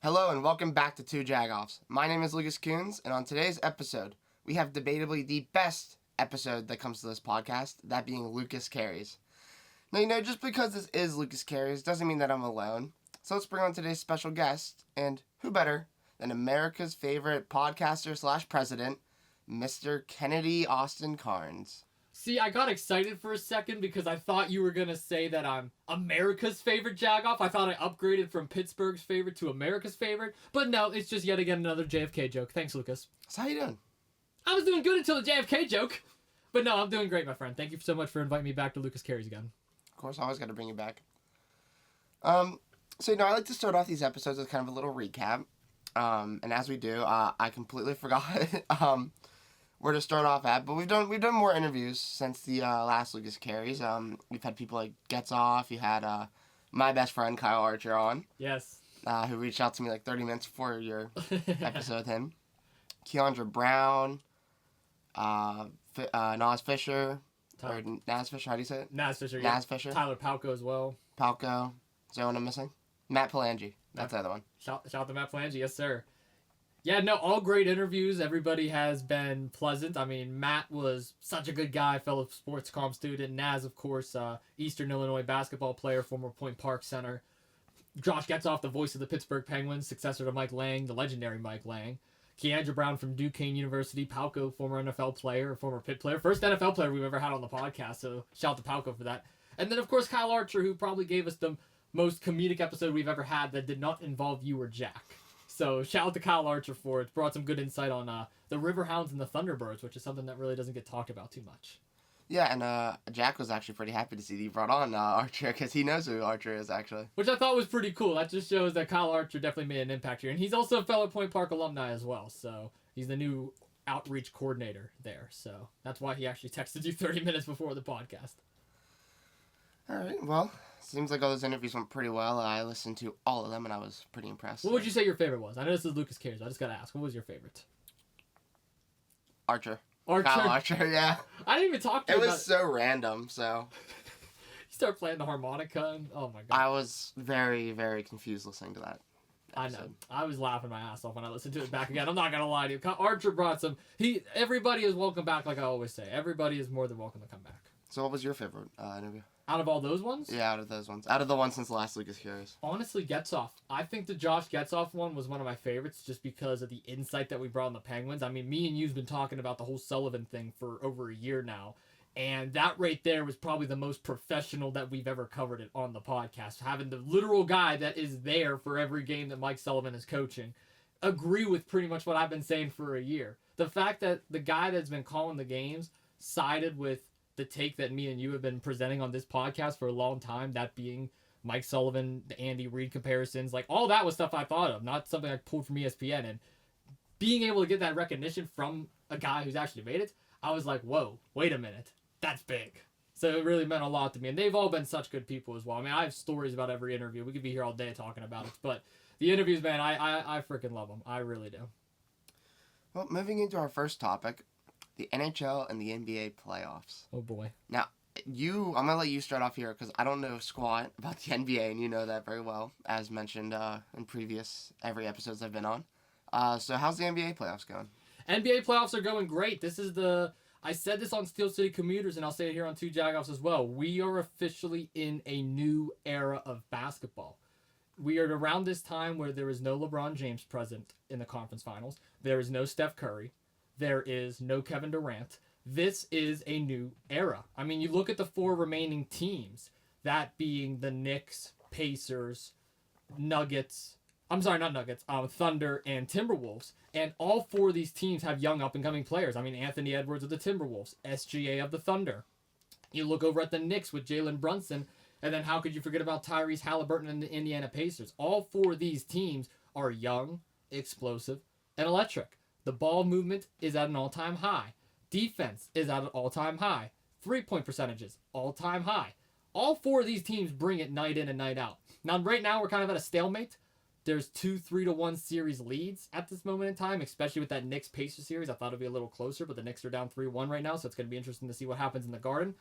Hello and welcome back to Two Jagoffs. My name is Lucas Coons, and on today's episode, we have debatably the best episode that comes to this podcast, that being Lucas Carries. Now, just because this is Lucas Carries doesn't mean that I'm alone. So let's bring on today's special guest, and who better than America's favorite podcaster slash president, Mr. Kennedy Austin Carnes. See, I got excited for a second because I thought you were going to say that I'm America's favorite Jagoff. I thought I upgraded from Pittsburgh's favorite to America's favorite. But no, it's just yet again another JFK joke. Thanks, Lucas. So how you doing? I was doing good until the JFK joke. But no, I'm doing great, my friend. Thank you so much for inviting me back to Lucas Carries again. Of course, I always got to bring you back. I like to start off these episodes with kind of a little recap. And as we do, I completely forgot where to start off at, but we've done more interviews since the last Lucas Carries. We've had people like Jagoffs. You had my best friend Kyle Archer on. Yes. Who reached out to me like 30 minutes before your episode with him. Keandra Brown, Nas Fisher, or Naz Fisher. How do you say it? Naz Fisher. Naz Fisher. Tyler Palco as well. Palco. Is there one I'm missing? Matt Palangi. That's the other one. Shout out to Matt Palangi. Yes, sir. Yeah, no, all great interviews. Everybody has been pleasant. I mean, Matt was such a good guy, fellow sports comm student. Naz, of course, Eastern Illinois basketball player, former Point Park center. Josh Jagoffs, the voice of the Pittsburgh Penguins, successor to Mike Lang, the legendary Mike Lang. Keandra Brown from Duquesne University. Palco, former NFL player, former Pitt player. First NFL player we've ever had on the podcast, so shout out to Palco for that. And then, of course, Kyle Archer, who probably gave us the most comedic episode we've ever had that did not involve you or Jack. So shout out to Kyle Archer for it. Brought some good insight on the Riverhounds and the Thunderbirds, which is something that really doesn't get talked about too much. Yeah, and Jack was actually pretty happy to see that you brought on Archer, because he knows who Archer is, actually. Which I thought was pretty cool. That just shows that Kyle Archer definitely made an impact here. And he's also a fellow Point Park alumni as well. So he's the new outreach coordinator there. So that's why he actually texted you 30 minutes before the podcast. All right, well, seems like all those interviews went pretty well. I listened to all of them, and I was pretty impressed. What would you say your favorite was? I know this is Lucas Carries. I just got to ask. What was your favorite? Archer. Archer? Kyle Archer, yeah. I didn't even talk to you It about was so random, so. You start playing the harmonica, and oh my god. I was very, very confused listening to that episode. I know. I was laughing my ass off when I listened to it back again. I'm not going to lie to you. Archer brought some. Everybody is welcome back, like I always say. Everybody is more than welcome to come back. So what was your favorite interview? Out of all those ones? Yeah, out of those ones. Out of the ones since the last Lucas Carries. Honestly, Jagoffs. I think the Josh Jagoffs one was one of my favorites just because of the insight that we brought on the Penguins. I mean, me and you've been talking about the whole Sullivan thing for over a year now. And that right there was probably the most professional that we've ever covered it on the podcast. Having the literal guy that is there for every game that Mike Sullivan is coaching agree with pretty much what I've been saying for a year. The fact that the guy that's been calling the games sided with the take that me and you have been presenting on this podcast for a long time, that being Mike Sullivan, the Andy Reid comparisons, like all that was stuff I thought of, not something I pulled from ESPN. And being able to get that recognition from a guy who's actually made it, I was like, whoa, wait a minute, that's big. So it really meant a lot to me. And they've all been such good people as well. I mean, I have stories about every interview. We could be here all day talking about it. But the interviews, man, I freaking love them. I really do. Well, moving into our first topic, the NHL and the NBA playoffs. Oh, boy. Now, I'm going to let you start off here because I don't know squat about the NBA, and you know that very well, as mentioned in previous every episodes I've been on. So how's the NBA playoffs going? NBA playoffs are going great. I said this on Steel City Commuters, and I'll say it here on Two Jagoffs as well. We are officially in a new era of basketball. We are around this time where there is no LeBron James present in the conference finals. There is no Steph Curry. There is no Kevin Durant. This is a new era. I mean, you look at the four remaining teams, that being the Knicks, Pacers, Nuggets. I'm sorry, not Nuggets. Thunder and Timberwolves. And all four of these teams have young up-and-coming players. I mean, Anthony Edwards of the Timberwolves, SGA of the Thunder. You look over at the Knicks with Jalen Brunson, and then how could you forget about Tyrese Halliburton and the Indiana Pacers? All four of these teams are young, explosive, and electric. The ball movement is at an all-time high. Defense is at an all-time high. Three-point percentages, all-time high. All four of these teams bring it night in and night out. Now, right now, we're kind of at a stalemate. There's 2 3-1 series leads at this moment in time, especially with that Knicks-Pacers series. I thought it would be a little closer, but the Knicks are down 3-1 right now, so it's going to be interesting to see what happens in the Garden.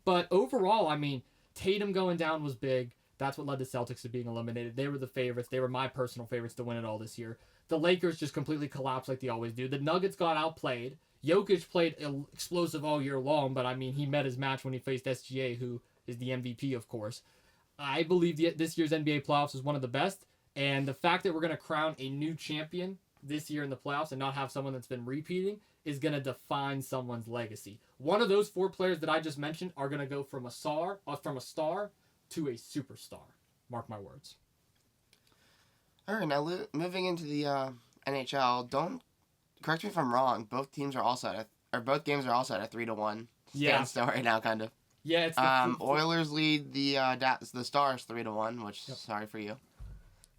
But overall, I mean, Tatum going down was big. That's what led the Celtics to being eliminated. They were the favorites. They were my personal favorites to win it all this year. The Lakers just completely collapsed like they always do. The Nuggets got outplayed. Jokic played explosive all year long, but I mean, he met his match when he faced SGA, who is the MVP, of course. I believe this year's NBA playoffs is one of the best, and the fact that we're going to crown a new champion this year in the playoffs and not have someone that's been repeating is going to define someone's legacy. One of those 4 players that I just mentioned are going to go from a star to a superstar. Mark my words. All right, now moving into the NHL. Don't correct me if I'm wrong. Both games are also at a 3-1 standstill right now, kind of. Yeah, it's Oilers lead the Stars 3-1, which sorry for you,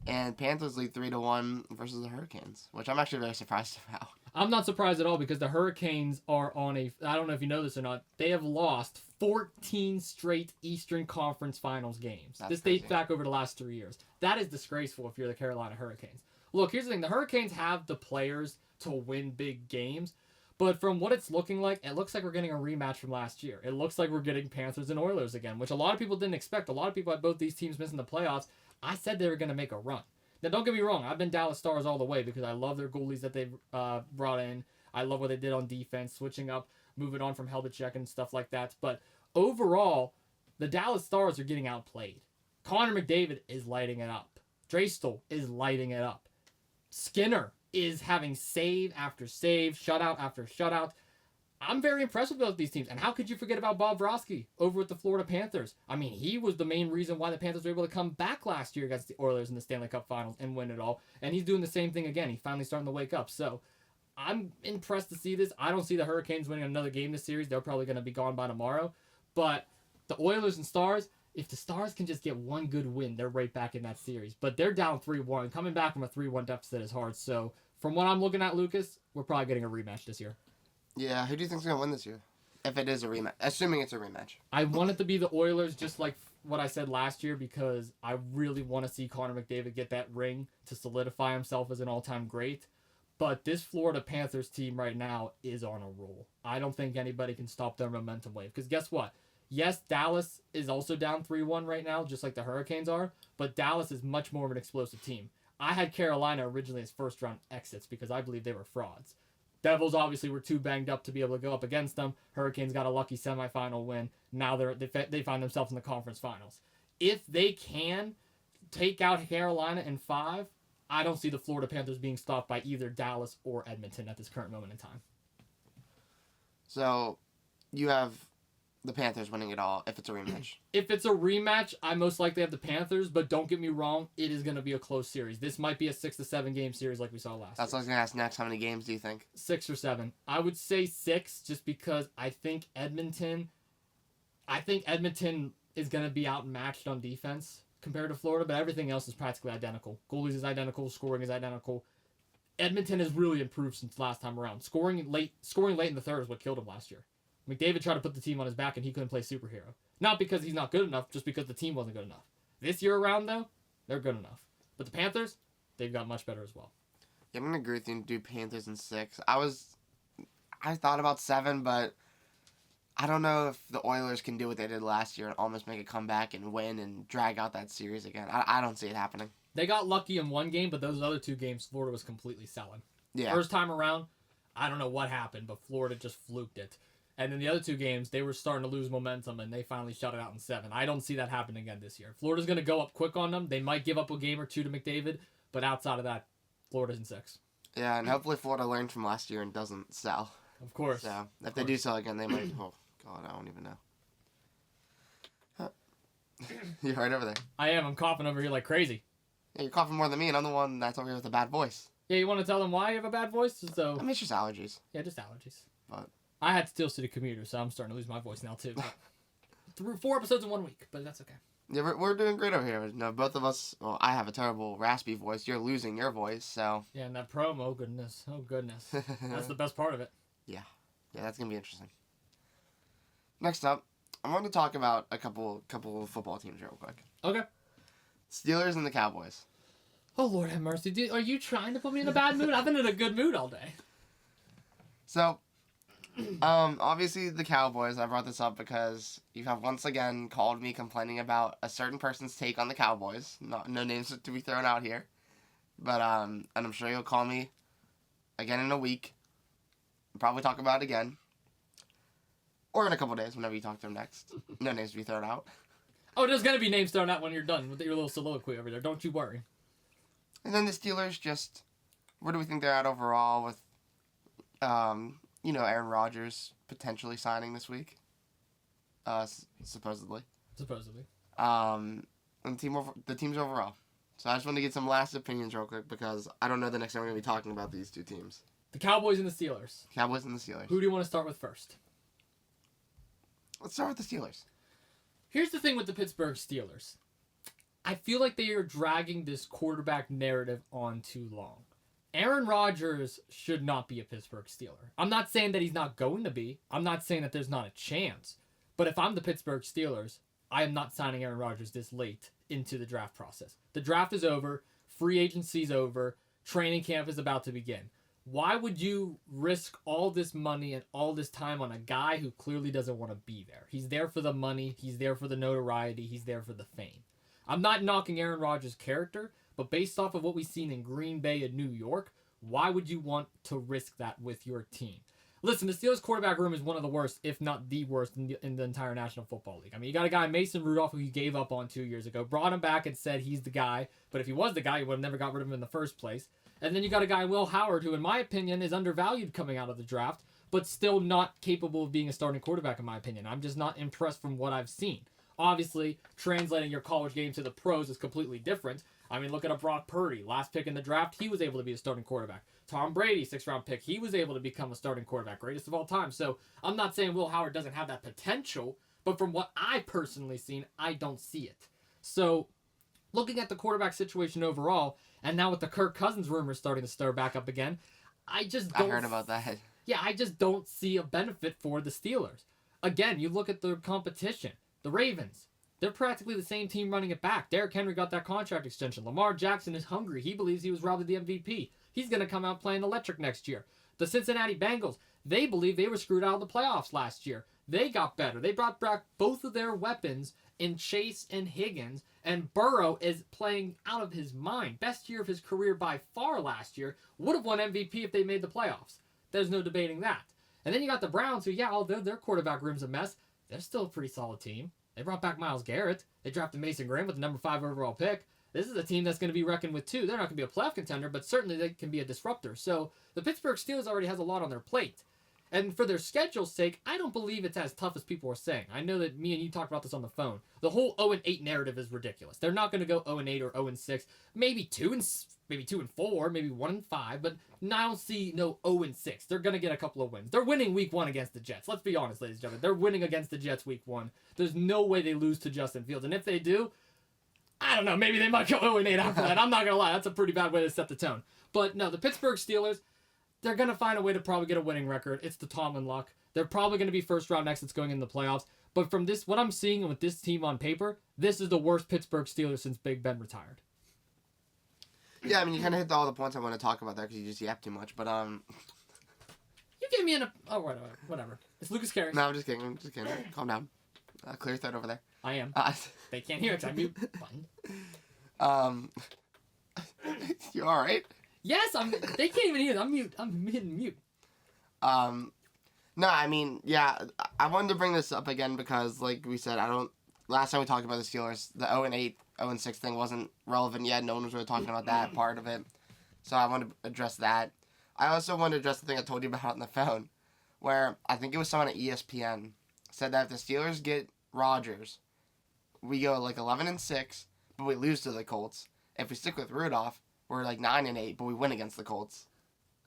and Panthers lead 3-1 versus the Hurricanes, which I'm actually very surprised about. I'm not surprised at all because the Hurricanes are on I don't know if you know this or not, they have lost 14 straight Eastern Conference Finals games. This dates back over the last 3 years. That is disgraceful if you're the Carolina Hurricanes. Look, here's the thing. The Hurricanes have the players to win big games, but from what it's looking like, it looks like we're getting a rematch from last year. It looks like we're getting Panthers and Oilers again, which a lot of people didn't expect. A lot of people had both these teams missing the playoffs. I said they were going to make a run. Now, don't get me wrong. I've been Dallas Stars all the way because I love their goalies that they've brought in. I love what they did on defense, switching up, moving on from Helbachek and stuff like that. But overall, the Dallas Stars are getting outplayed. Connor McDavid is lighting it up. Draisaitl is lighting it up. Skinner is having save after save, shutout after shutout. I'm very impressed with both these teams. And how could you forget about Bob Vrosky over at the Florida Panthers? I mean, he was the main reason why the Panthers were able to come back last year against the Oilers in the Stanley Cup Finals and win it all. And he's doing the same thing again. He's finally starting to wake up. So I'm impressed to see this. I don't see the Hurricanes winning another game this series. They're probably going to be gone by tomorrow. But the Oilers and Stars, if the Stars can just get one good win, they're right back in that series. But they're down 3-1. Coming back from a 3-1 deficit is hard. So from what I'm looking at, Lucas, we're probably getting a rematch this year. Yeah, who do you think's going to win this year? If it is a rematch. Assuming it's a rematch. I want it to be the Oilers, just like what I said last year, because I really want to see Connor McDavid get that ring to solidify himself as an all-time great. But this Florida Panthers team right now is on a roll. I don't think anybody can stop their momentum wave. Because guess what? Yes, Dallas is also down 3-1 right now, just like the Hurricanes are. But Dallas is much more of an explosive team. I had Carolina originally as first-round exits because I believe they were frauds. Devils obviously were too banged up to be able to go up against them. Hurricanes got a lucky semifinal win. Now they find themselves in the conference finals. If they can take out Carolina in 5, I don't see the Florida Panthers being stopped by either Dallas or Edmonton at this current moment in time. So you have the Panthers winning it all if it's a rematch. If it's a rematch, I most likely have the Panthers, but don't get me wrong, it is going to be a close series. This might be a 6 to 7 game series like we saw last That's year. what I was going to ask next. How many games do you think? 6 or 7. I would say 6 just because I think Edmonton is going to be outmatched on defense compared to Florida, but everything else is practically identical. Goalies is identical, scoring is identical. Edmonton has really improved since last time around. Scoring late in the third is what killed him last year. McDavid tried to put the team on his back and he couldn't play superhero. Not because he's not good enough, just because the team wasn't good enough. This year around, though, they're good enough. But the Panthers, they've got much better as well. Yeah, I'm going to agree with you and do Panthers in 6. I thought about 7, but I don't know if the Oilers can do what they did last year and almost make a comeback and win and drag out that series again. I don't see it happening. They got lucky in one game, but those other 2 games, Florida was completely selling. Yeah. First time around, I don't know what happened, but Florida just fluked it. And then the other 2 games, they were starting to lose momentum, and they finally shut it out in 7. I don't see that happening again this year. Florida's going to go up quick on them. They might give up a game or 2 to McDavid, but outside of that, Florida's in 6. Yeah, and hopefully Florida learned from last year and doesn't sell. Of course. So, if they do sell again, they might... Oh, God, I don't even know. Huh. You're right over there. I am. I'm coughing over here like crazy. Yeah, you're coughing more than me, and I'm the one that's over here with a bad voice. Yeah, you want to tell them why you have a bad voice? So I mean, it's just allergies. Yeah, just allergies. But I had Steel City Commuter, so I'm starting to lose my voice now, too. Through 4 episodes in 1 week, but that's okay. Yeah, we're doing great over here. No, both of us, well, I have a terrible raspy voice. You're losing your voice, so... Yeah, and that promo, oh goodness. That's the best part of it. Yeah, that's going to be interesting. Next up, I want to talk about a couple of football teams real quick. Okay. Steelers and the Cowboys. Oh, Lord have mercy. Are you trying to put me in a bad mood? I've been in a good mood all day. So, Obviously the Cowboys. I brought this up because you have once again called me complaining about a certain person's take on the Cowboys. No names to be thrown out here, but and I'm sure you'll call me again in a week. We'll probably talk about it again, or in a couple days whenever you talk to him next. No names to be thrown out. Oh, there's gonna be names thrown out when you're done with your little soliloquy over there. Don't you worry. And then the Steelers, just where do we think they're at overall with, Aaron Rodgers potentially signing this week? Supposedly. Supposedly. And the teams overall. So I just want to get some last opinions real quick because I don't know the next time we're going to be talking about these two teams. The Cowboys and the Steelers. Cowboys and the Steelers. Who do you want to start with first? Let's start with the Steelers. Here's the thing with the Pittsburgh Steelers. I feel like they are dragging this quarterback narrative on too long. Aaron Rodgers should not be a Pittsburgh Steeler. I'm not saying that he's not going to be. I'm not saying that there's not a chance. But if I'm the Pittsburgh Steelers, I am not signing Aaron Rodgers this late into the draft process. The draft is over. Free agency's over. Training camp is about to begin. Why would you risk all this money and all this time on a guy who clearly doesn't want to be there? He's there for the money. He's there for the notoriety. He's there for the fame. I'm not knocking Aaron Rodgers' character, but based off of what we've seen in Green Bay and New York, why would you want to risk that with your team? Listen, the Steelers quarterback room is one of the worst, if not the worst, in the entire National Football League. I mean, you got a guy, Mason Rudolph, who you gave up on 2 years ago, brought him back and said he's the guy, but if he was the guy, you would have never got rid of him in the first place. And then you got a guy, Will Howard, who, in my opinion, is undervalued coming out of the draft, but still not capable of being a starting quarterback, in my opinion. I'm just not impressed from what I've seen. Obviously, translating your college game to the pros is completely different. I mean, look at a Brock Purdy. Last pick in the draft, he was able to be a starting quarterback. Tom Brady, 6th-round pick, he was able to become a starting quarterback, greatest of all time. So I'm not saying Will Howard doesn't have that potential, but from what I personally seen, I don't see it. So looking at the quarterback situation overall, and now with the Kirk Cousins rumors starting to stir back up again, I heard about that. Yeah, I just don't see a benefit for the Steelers. Again, you look at the competition. The Ravens, they're practically the same team running it back. Derrick Henry got that contract extension. Lamar Jackson is hungry. He believes he was robbed of the MVP. He's going to come out playing electric next year. The Cincinnati Bengals, they believe they were screwed out of the playoffs last year. They got better. They brought back both of their weapons in Chase and Higgins, and Burrow is playing out of his mind. Best year of his career by far last year. Would have won MVP if they made the playoffs. There's no debating that. And then you got the Browns, who, yeah, although their quarterback room's a mess, they're still a pretty solid team. They brought back Myles Garrett. They drafted Mason Graham with the number 5 overall pick. This is a team that's going to be reckoned with too. They're not going to be a playoff contender, but certainly they can be a disruptor. So the Pittsburgh Steelers already has a lot on their plate. And for their schedule's sake, I don't believe it's as tough as people are saying. I know that me and you talked about this on the phone. The whole 0-8 narrative is ridiculous. They're not going to go 0-8 or 0-6. Maybe 2-4, maybe 1-5, but I don't see no 0-6. They're going to get a couple of wins. They're winning week 1 against the Jets. Let's be honest, ladies and gentlemen. They're winning against the Jets week 1. There's no way they lose to Justin Fields. And if they do, I don't know. Maybe they might go 0-8 after that. I'm not going to lie. That's a pretty bad way to set the tone. But no, the Pittsburgh Steelers, they're going to find a way to probably get a winning record. It's the Tomlin luck. They're probably going to be first-round exits going in the playoffs. But from this, what I'm seeing and with this team on paper, this is the worst Pittsburgh Steelers since Big Ben retired. Yeah, I mean, you kind of hit all the points I want to talk about there because you just yapped too much. But You gave me whatever. It's Lucas Carey. No, I'm just kidding. Calm down. Clear your throat over there. I am. They can't hear it because I mute button. You all right? Yes, they can't even hear it. I'm mute. I'm hitting mute. No, I mean, yeah, I wanted to bring this up again because, like we said, last time we talked about the Steelers, the 0-8, 0-6 thing wasn't relevant yet. No one was really talking about that part of it. So I wanted to address that. I also wanted to address the thing I told you about on the phone, where I think it was someone at ESPN said that if the Steelers get Rodgers, we go like 11-6, but we lose to the Colts. If we stick with Rudolph, we're like 9-8, but we win against the Colts.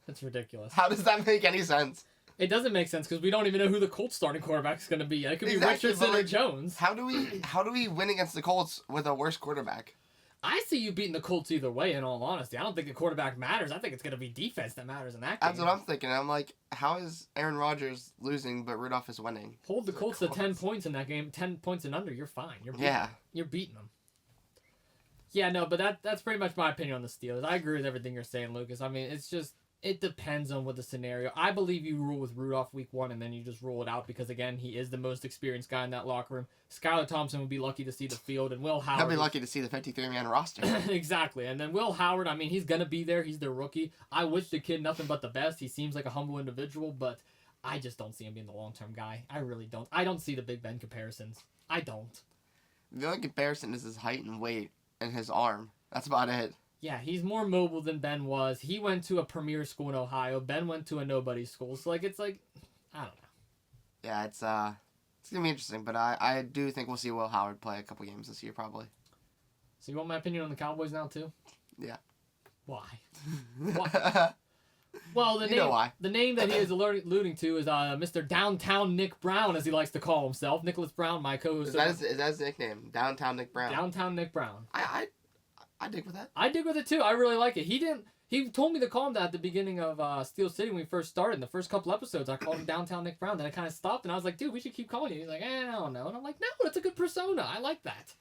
That's ridiculous. How does that make any sense? It doesn't make sense because we don't even know who the Colts starting quarterback is going to be. It could be Richardson or Jones. How do we win against the Colts with a worse quarterback? I see you beating the Colts either way, in all honesty. I don't think the quarterback matters. I think it's going to be defense that matters in that game. That's what I'm thinking. I'm like, how is Aaron Rodgers losing, but Rudolph is winning? Hold the Colts to 10 points in that game. 10 points and under, you're fine. You're beating them. Yeah, no, but that's pretty much my opinion on the Steelers. I agree with everything you're saying, Lucas. I mean, it's just, It depends on what the scenario. I believe you rule with Rudolph week 1 and then you just rule it out because, again, he is the most experienced guy in that locker room. Skylar Thompson would be lucky to see the field, and Will Howard... He'll be lucky to see the 53-man roster. Exactly. And then Will Howard, I mean, he's going to be there. He's their rookie. I wish the kid nothing but the best. He seems like a humble individual, but I just don't see him being the long-term guy. I really don't. I don't see the Big Ben comparisons. I don't. The only comparison is his height and weight and his arm. That's about it. Yeah, he's more mobile than Ben was. He went to a premier school in Ohio. Ben went to a nobody school. So, I don't know. Yeah, it's going to be interesting, but I do think we'll see Will Howard play a couple games this year, probably. So, you want my opinion on the Cowboys now, too? Yeah. Why? Why? Well, the name that he is alluding to is Mr. Downtown Nick Brown, as he likes to call himself. Nicholas Brown, my co-host. Is that his nickname? Downtown Nick Brown? Downtown Nick Brown. I dig with that. I dig with it too. I really like it. He told me to call him that at the beginning of Steel City when we first started. In the first couple episodes, I called him Downtown Nick Brown. Then I kind of stopped and I was like, dude, we should keep calling you. He's like, I don't know. And I'm like, no, that's a good persona. I like that.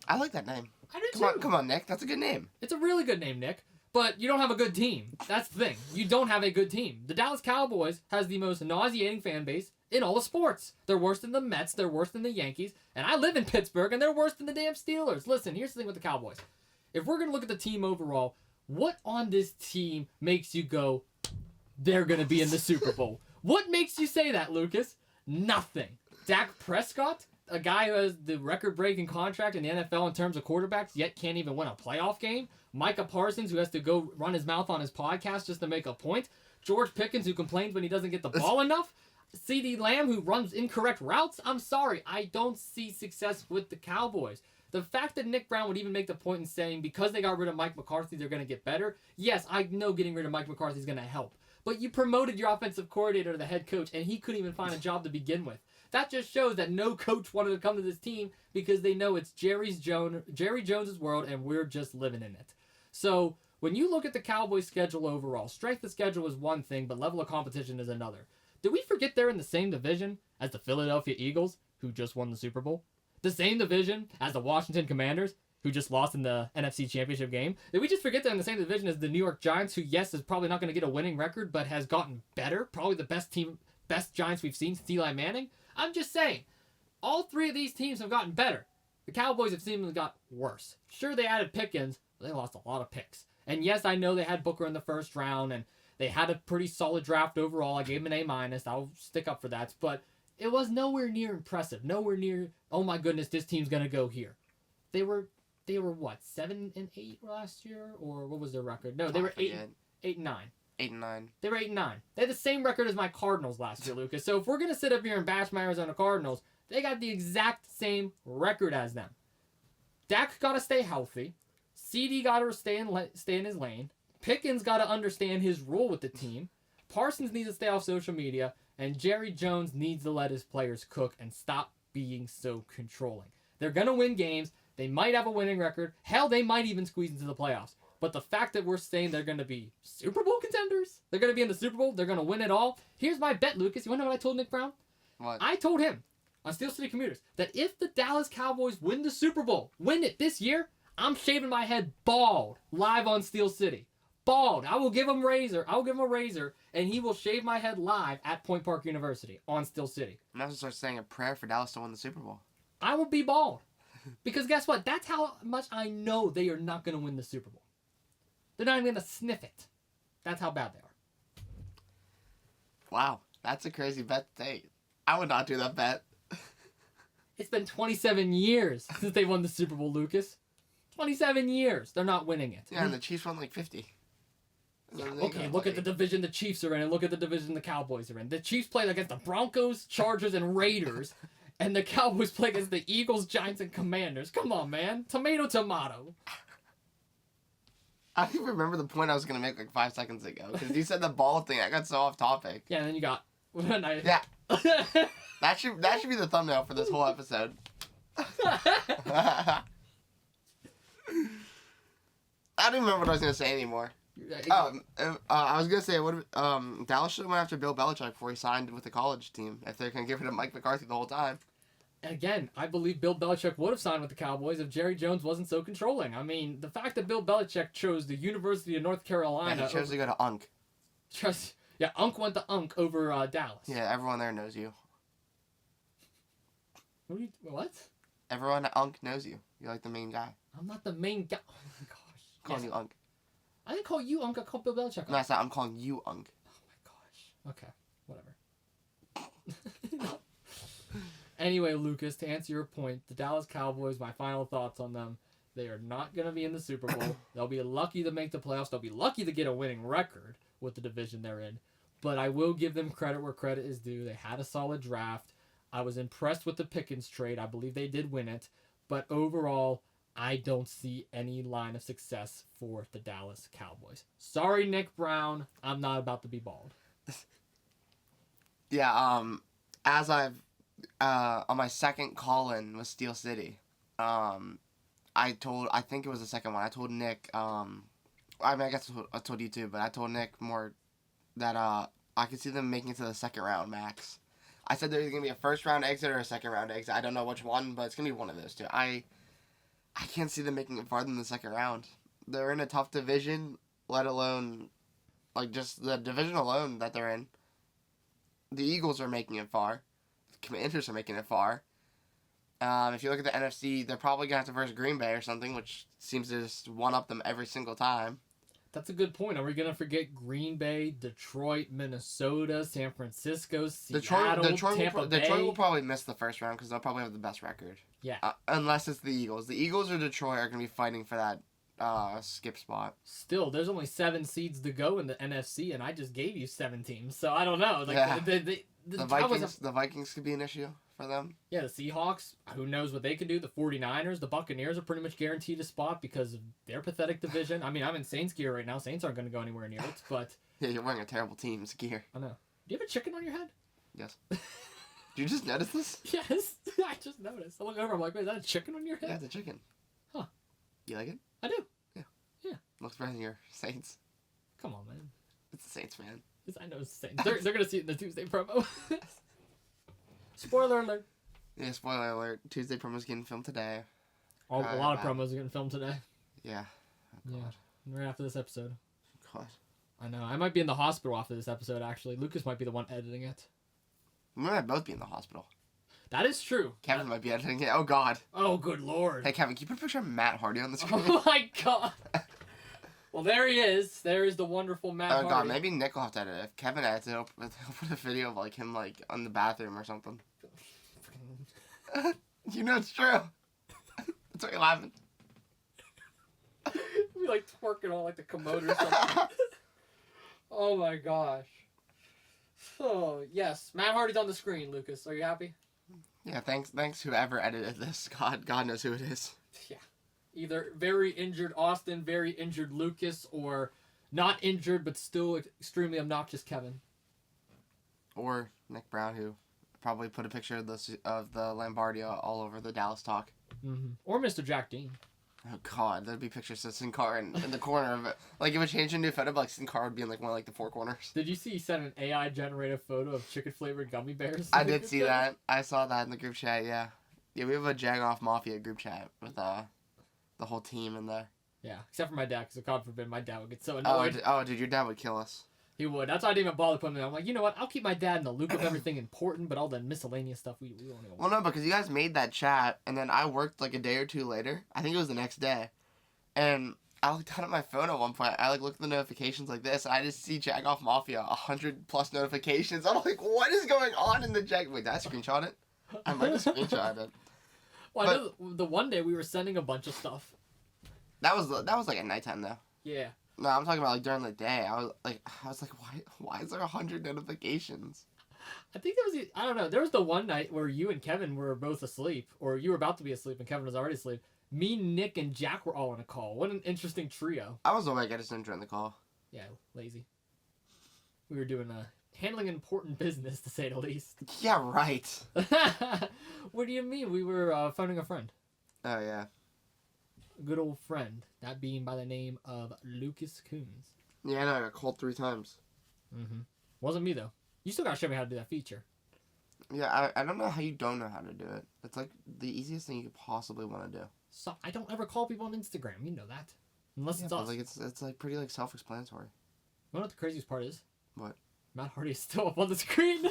I like that name. I do too. Come on, Nick. That's a good name. It's a really good name, Nick. But you don't have a good team. That's the thing. You don't have a good team. The Dallas Cowboys has the most nauseating fan base in all of sports. They're worse than the Mets. They're worse than the Yankees. And I live in Pittsburgh, and they're worse than the damn Steelers. Listen, here's the thing with the Cowboys. If we're going to look at the team overall, what on this team makes you go, they're going to be in the Super Bowl? What makes you say that, Lucas? Nothing. Dak Prescott, a guy who has the record-breaking contract in the NFL in terms of quarterbacks, yet can't even win a playoff game. Micah Parsons, who has to go run his mouth on his podcast just to make a point. George Pickens, who complains when he doesn't get the ball enough. CeeDee Lamb, who runs incorrect routes. I'm sorry, I don't see success with the Cowboys. The fact that Nick Brown would even make the point in saying because they got rid of Mike McCarthy, they're going to get better. Yes, I know getting rid of Mike McCarthy is going to help. But you promoted your offensive coordinator to the head coach, and he couldn't even find a job to begin with. That just shows that no coach wanted to come to this team because they know it's Jerry Jones' world, and we're just living in it. So when you look at the Cowboys' schedule overall, strength of schedule is one thing, but level of competition is another. Did we forget they're in the same division as the Philadelphia Eagles, who just won the Super Bowl? The same division as the Washington Commanders, who just lost in the NFC Championship game? Did we just forget they're in the same division as the New York Giants, who, yes, is probably not going to get a winning record, but has gotten better? Probably the best Giants we've seen since Eli Manning? I'm just saying, all three of these teams have gotten better. The Cowboys have seemingly got worse. Sure, they added Pickens, but they lost a lot of picks. And yes, I know they had Booker in the first round, and they had a pretty solid draft overall. I gave them an A-. I'll stick up for that. But it was nowhere near impressive. Nowhere near, oh my goodness, this team's going to go here. They were what, 7-8 last year? Or what was their record? No, they were 8-9. 8-9. They were 8-9. They had the same record as my Cardinals last year, Lucas. So if we're going to sit up here and bash my Arizona Cardinals, they got the exact same record as them. Dak got to stay healthy. CD got to stay in his lane. Pickens got to understand his role with the team. Parsons needs to stay off social media. And Jerry Jones needs to let his players cook and stop being so controlling. They're going to win games. They might have a winning record. Hell, they might even squeeze into the playoffs. But the fact that we're saying they're going to be Super Bowl contenders, they're going to be in the Super Bowl, they're going to win it all. Here's my bet, Lucas. You want to know what I told Nick Brown? What? I told him on Steel City Commuters that if the Dallas Cowboys win the Super Bowl, win it this year, I'm shaving my head bald live on Steel City. Bald. I will give him a razor, and he will shave my head live at Point Park University on Steel City. I'm going to start saying a prayer for Dallas to win the Super Bowl. I will be bald. Because guess what? That's how much I know they are not going to win the Super Bowl. They're not even going to sniff it. That's how bad they are. Wow. That's a crazy bet to take. I would not do that bet. It's been 27 years since they won the Super Bowl, Lucas. 27 years. They're not winning it. Yeah, and the Chiefs won like 50. Yeah, okay, look at the division the Chiefs are in, and look at the division the Cowboys are in. The Chiefs played against the Broncos, Chargers, and Raiders, and the Cowboys play against the Eagles, Giants, and Commanders. Come on, man. Tomato, tomato. I don't even remember the point I was going to make like 5 seconds ago, because you said the ball thing. I got so off topic. Yeah, and then you got... Yeah. That should be the thumbnail for this whole episode. I don't even remember what I was going to say anymore. I was going to say, Dallas should have went after Bill Belichick before he signed with the college team, if they're going to get rid of Mike McCarthy the whole time. Again, I believe Bill Belichick would have signed with the Cowboys if Jerry Jones wasn't so controlling. I mean, the fact that Bill Belichick chose the University of North Carolina... Yeah, he chose to go to UNC. Trust. Yeah, Unk went to Unk over Dallas. Yeah, everyone there knows you. What? Everyone at Unk knows you. You're like the main guy. I'm not the main guy. Oh my gosh. Calling you Unk. I didn't call you Unk. I called Bill Belichick Unk. No, I said I'm calling you Unk. Oh my gosh. Okay. Whatever. Anyway, Lucas, to answer your point, the Dallas Cowboys, my final thoughts on them, they are not going to be in the Super Bowl. They'll be lucky to make the playoffs. They'll be lucky to get a winning record with the division they're in. But I will give them credit where credit is due. They had a solid draft. I was impressed with the Pickens trade. I believe they did win it. But overall, I don't see any line of success for the Dallas Cowboys. Sorry, Nick Brown. I'm not about to be bald. Yeah, as I've on my second call-in with Steel City, I think it was the second one. I told Nick, I mean, I guess I told you too, but I told Nick more that I could see them making it to the second round max. I said there's gonna be a first round exit or a second round exit. I don't know which one, but it's gonna be one of those two. I can't see them making it farther than the second round. They're in a tough division, let alone like just the division alone that they're in. The Eagles are making it far. The Commanders are making it far. If you look at the NFC, they're probably going to have to versus Green Bay or something, which seems to just one-up them every single time. That's a good point. Are we going to forget Green Bay, Detroit, Minnesota, San Francisco, Seattle, Tampa Bay? Detroit will probably miss the first round because they'll probably have the best record. Yeah. Unless it's the Eagles. The Eagles or Detroit are going to be fighting for that skip spot. Still, there's only 7 seeds to go in the NFC, and I just gave you 7 teams, so I don't know. Like, yeah. The Vikings could be an issue for them. Yeah, the Seahawks, who knows what they can do. The 49ers, the Buccaneers are pretty much guaranteed a spot because of their pathetic division. I mean, I'm in Saints gear right now. Saints aren't going to go anywhere near it, but... Yeah, you're wearing a terrible team's gear. I know. Do you have a chicken on your head? Yes. Did you just notice this? Yes, I just noticed. I look over, I'm like, wait, is that a chicken on your head? Yeah, it's a chicken. Huh. You like it? I do. Yeah. Looks better than your Saints. Come on, man. It's the Saints, man. I know it's the Saints. They're going to see it in the Tuesday promo. Spoiler alert. Yeah, spoiler alert. Tuesday promo's getting filmed today. A lot of promos are getting filmed today. Yeah. Oh, God. Yeah. Right after this episode. God. I know. I might be in the hospital after this episode, actually. Lucas might be the one editing it. We might both be in the hospital. That is true. Kevin might be editing it. Oh, God. Oh, good Lord. Hey, Kevin, can you put a picture of Matt Hardy on the screen? Oh, my God. Well, there he is. There is the wonderful Matt Hardy. Oh, God. Maybe Nick will have to edit it. If Kevin edits it, he'll put a video of, like, him, like, on the bathroom or something. You know it's true. That's what you're laughing. We like twerking on like the commode or something. Oh my gosh. So yes, Matt Hardy's on the screen. Lucas, are you happy? Yeah, thanks whoever edited this. God knows who it is. Yeah. Either very injured Austin, very injured Lucas, or not injured but still extremely obnoxious Kevin. Or Nick Brown, who probably put a picture of the Lambardia all over the Dallas talk. Mm-hmm. Or Mr. Jack Dean. Oh, God. There'd be pictures of Sin Cara in the corner of it. Like, it would change into a photo, but, like, Sin Cara would be in, like, one of, like, the 4 corners. Did you see he sent an AI-generated photo of chicken-flavored gummy bears? I did see that. I saw that in the group chat, yeah. Yeah, we have a Jagoff Mafia group chat with the whole team in there. Yeah, except for my dad, because God forbid my dad would get so annoyed. Oh, dude, your dad would kill us. He would. That's why I didn't even bother putting him in. I'm like, you know what? I'll keep my dad in the loop of everything important, but all the miscellaneous stuff we won't even... Well, no, because you guys made that chat, and then I worked, like, a day or two later. I think it was the next day. And I looked down at my phone at one point. I, like, looked at the notifications like this, and I just see Jagoff Mafia, 100+ notifications. I'm like, what is going on in the Jag... Wait, did I screenshot it? I might have screenshot it. Well, I know the one day we were sending a bunch of stuff. That was like, at nighttime, though. Yeah. No, I'm talking about, like, during the day. I was like, why is there 100 notifications? I think there was, I don't know, there was the one night where you and Kevin were both asleep, or you were about to be asleep and Kevin was already asleep. Me, Nick, and Jack were all on a call. What an interesting trio. I was awake, I just didn't join the call. Yeah, lazy. We were doing, handling important business, to say the least. Yeah, right. What do you mean? We were, phoning a friend. Oh, yeah. A good old friend. That being by the name of Lucas Coons. Yeah, I know, I got called 3 times. Mm-hmm. Wasn't me, though. You still gotta show me how to do that feature. Yeah, I don't know how you don't know how to do it. It's like the easiest thing you could possibly want to do. So I don't ever call people on Instagram. You know that. Unless it's us. Like it's like pretty like self-explanatory. You know what the craziest part is? What? Matt Hardy is still up on the screen.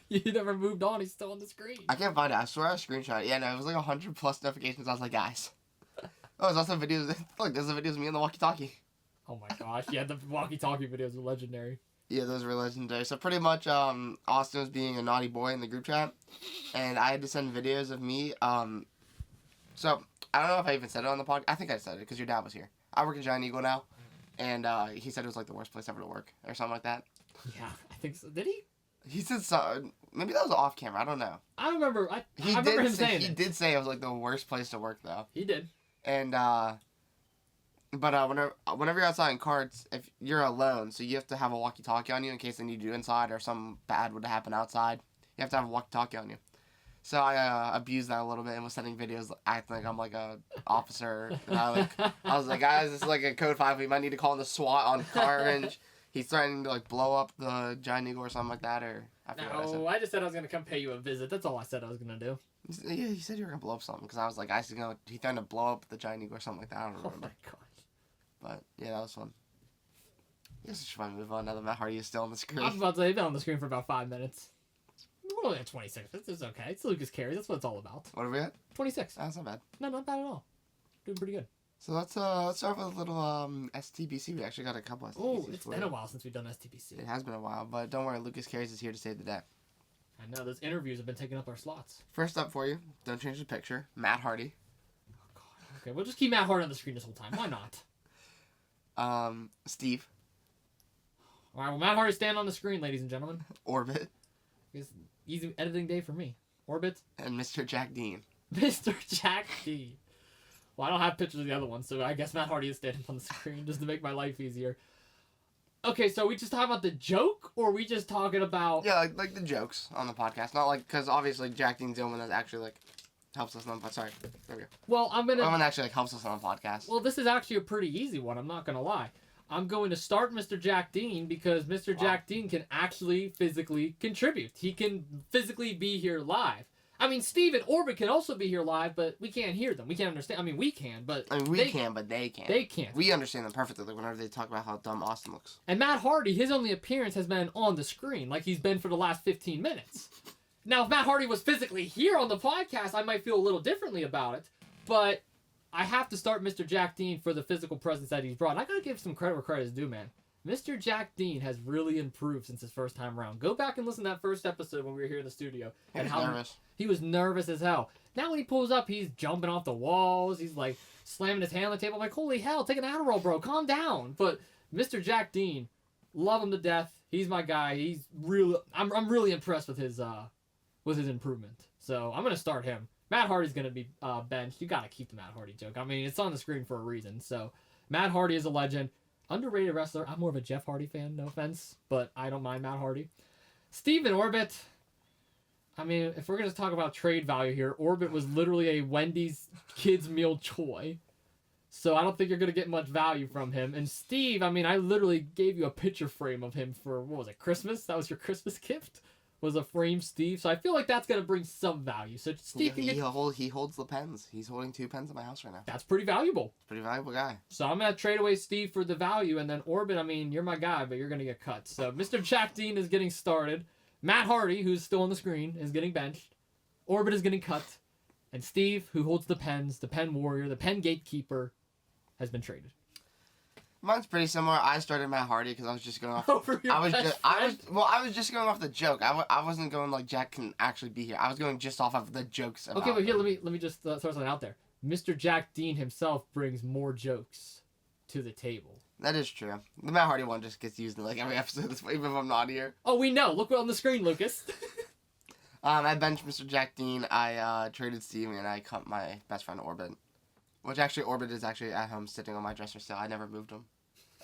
You never moved on. He's still on the screen. I can't find it. I swear I screenshot it. Yeah, no, it was like 100 plus notifications. I was like, guys. Oh, there's also videos. Look, there's the videos of me on the walkie-talkie. Oh my gosh. Yeah, the walkie-talkie videos are legendary. Yeah, those were legendary. So pretty much, Austin was being a naughty boy in the group chat, and I had to send videos of me. So I don't know if I even said it on the podcast. I think I said it because your dad was here. I work at Giant Eagle now, and he said it was like the worst place ever to work or something like that. Yeah, I think so. Did he? He said so. Maybe that was off camera. I don't know. I remember. I He remember did him say, saying he it. did say it was like the worst place to work though. He did. And whenever you're outside in carts, if you're alone, so you have to have a walkie-talkie on you in case they need you inside or something bad would happen outside. You have to have a walkie-talkie on you. So I abused that a little bit and was sending videos acting like I'm like a officer. And I was like, guys, this is like a code 5. We might need to call in the SWAT on car range. He's threatening to like blow up the Giant Eagle or something like that, or I forget what I said. No, I just said I was gonna come pay you a visit. That's all I said I was gonna do. Yeah, he said you were gonna blow up something because I was like, he threatened to blow up the Giant Eagle or something like that. I don't Oh remember. my gosh. But yeah, that was fun. I guess we should probably move on now that Matt Hardy is still on the screen. I was about to say, he's been on the screen for about 5 minutes. We're only at 26. It's okay. It's Lucas Carries. That's what it's all about. What are we at? 26. That's not bad. No, not bad at all. Doing pretty good. So let's start with a little STBC. We actually got a couple STBCs. Oh, it's for been you. a while since we've done STBC. It has been a while, but don't worry, Lucas Carries is here to save the day. I know, those interviews have been taking up our slots. First up for you, don't change the picture, Matt Hardy. Oh, God. Okay, we'll just keep Matt Hardy on the screen this whole time. Why not? Steve. All right, well, Matt Hardy stand on the screen, ladies and gentlemen. Orbit. It's easy editing day for me. Orbit. And Mr. Jack Dean. Mr. Jack D. Well, I don't have pictures of the other ones, so I guess Matt Hardy is standing on the screen just to make my life easier. Okay, so we just talking about the joke, or we just talking about... Yeah, like the jokes on the podcast. Not like, because obviously Jack Dean's the one that actually, like, helps us on the podcast. Sorry, there we go. Well, I'm going to... The one that actually, like, helps us on the podcast. Well, this is actually a pretty easy one, I'm not going to lie. I'm going to start Mr. Jack Dean because Mr. Wow. Jack Dean can actually physically contribute. He can physically be here live. I mean, Steve and Orbit can also be here live, but we can't hear them. We can't understand. I mean, we can, but I mean, we can, but they can't. They can't. We understand them perfectly, like, whenever they talk about how dumb Austin looks. And Matt Hardy, his only appearance has been on the screen, like he's been for the last 15 minutes. Now, if Matt Hardy was physically here on the podcast, I might feel a little differently about it, but I have to start Mr. Jack Dean for the physical presence that he's brought. And I gotta give some credit where credit is due, man. Mr. Jack Dean has really improved since his first time around. Go back and listen to that first episode when we were here in the studio. He was nervous. He was nervous as hell. Now when he pulls up, he's jumping off the walls. He's like slamming his hand on the table. I'm like, holy hell, take an Adderall, bro. Calm down. But Mr. Jack Dean, love him to death. He's my guy. He's really, I'm really impressed with his improvement. So I'm gonna start him. Matt Hardy's gonna be benched. You gotta keep the Matt Hardy joke. I mean, it's on the screen for a reason. So Matt Hardy is a legend. Underrated wrestler. I'm more of a Jeff Hardy fan, no offense, but I don't mind Matt Hardy. Steven Orbit. I mean, if we're going to talk about trade value here, Orbit was literally a Wendy's kids meal toy. So I don't think you're going to get much value from him. And Steve, I mean, I literally gave you a picture frame of him for, what was it, Christmas? That was your Christmas gift? Was a frame Steve. So I feel like that's going to bring some value. So Steve can get... He holds the pens. He's holding 2 pens in my house right now. That's pretty valuable. Pretty valuable guy. So I'm going to trade away Steve for the value. And then Orbit, I mean, you're my guy, but you're going to get cut. So Mr. Jack Dean is getting started. Matt Hardy, who's still on the screen, is getting benched. Orbit is getting cut. And Steve, who holds the pens, the pen warrior, the pen gatekeeper, has been traded. Mine's pretty similar. I started Matt Hardy because I was just going off. Over your I was best just going off the joke. I wasn't going like Jack can actually be here. I was going just off of the jokes. About Okay, but here, him. let me just throw something out there. Mr. Jack Dean himself brings more jokes to the table. That is true. The Matt Hardy one just gets used in like every episode, even if I'm not here. Oh, we know. Look on the screen, Lucas. I benched Mr. Jack Dean. I traded Steve and I cut my best friend Orbit. Which actually, Orbit is actually at home sitting on my dresser still. I never moved him.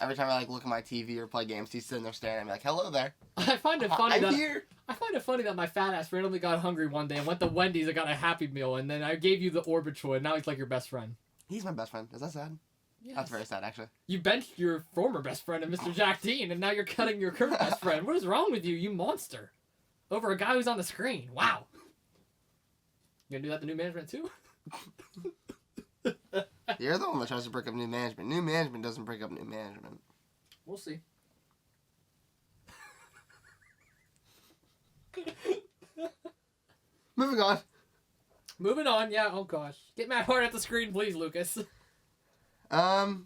Every time I like look at my TV or play games, he's sitting there staring at me like, "Hello there." I find it funny I'm here. I find it funny that my fat ass randomly got hungry one day and went to Wendy's and got a Happy Meal, and then I gave you the Orbit toy, and now he's like your best friend. He's my best friend. Is that sad? Yes. That's very sad, actually. You benched your former best friend, Mr. Jack Dean, and now you're cutting your current best friend. What is wrong with you, you monster? Over a guy who's on the screen. Wow. You gonna do that to new management too? You're the one that tries to break up new management. New management doesn't break up new management. We'll see. Moving on. Moving on, yeah, oh gosh. Get Matt Hart at the screen, please, Lucas. Well,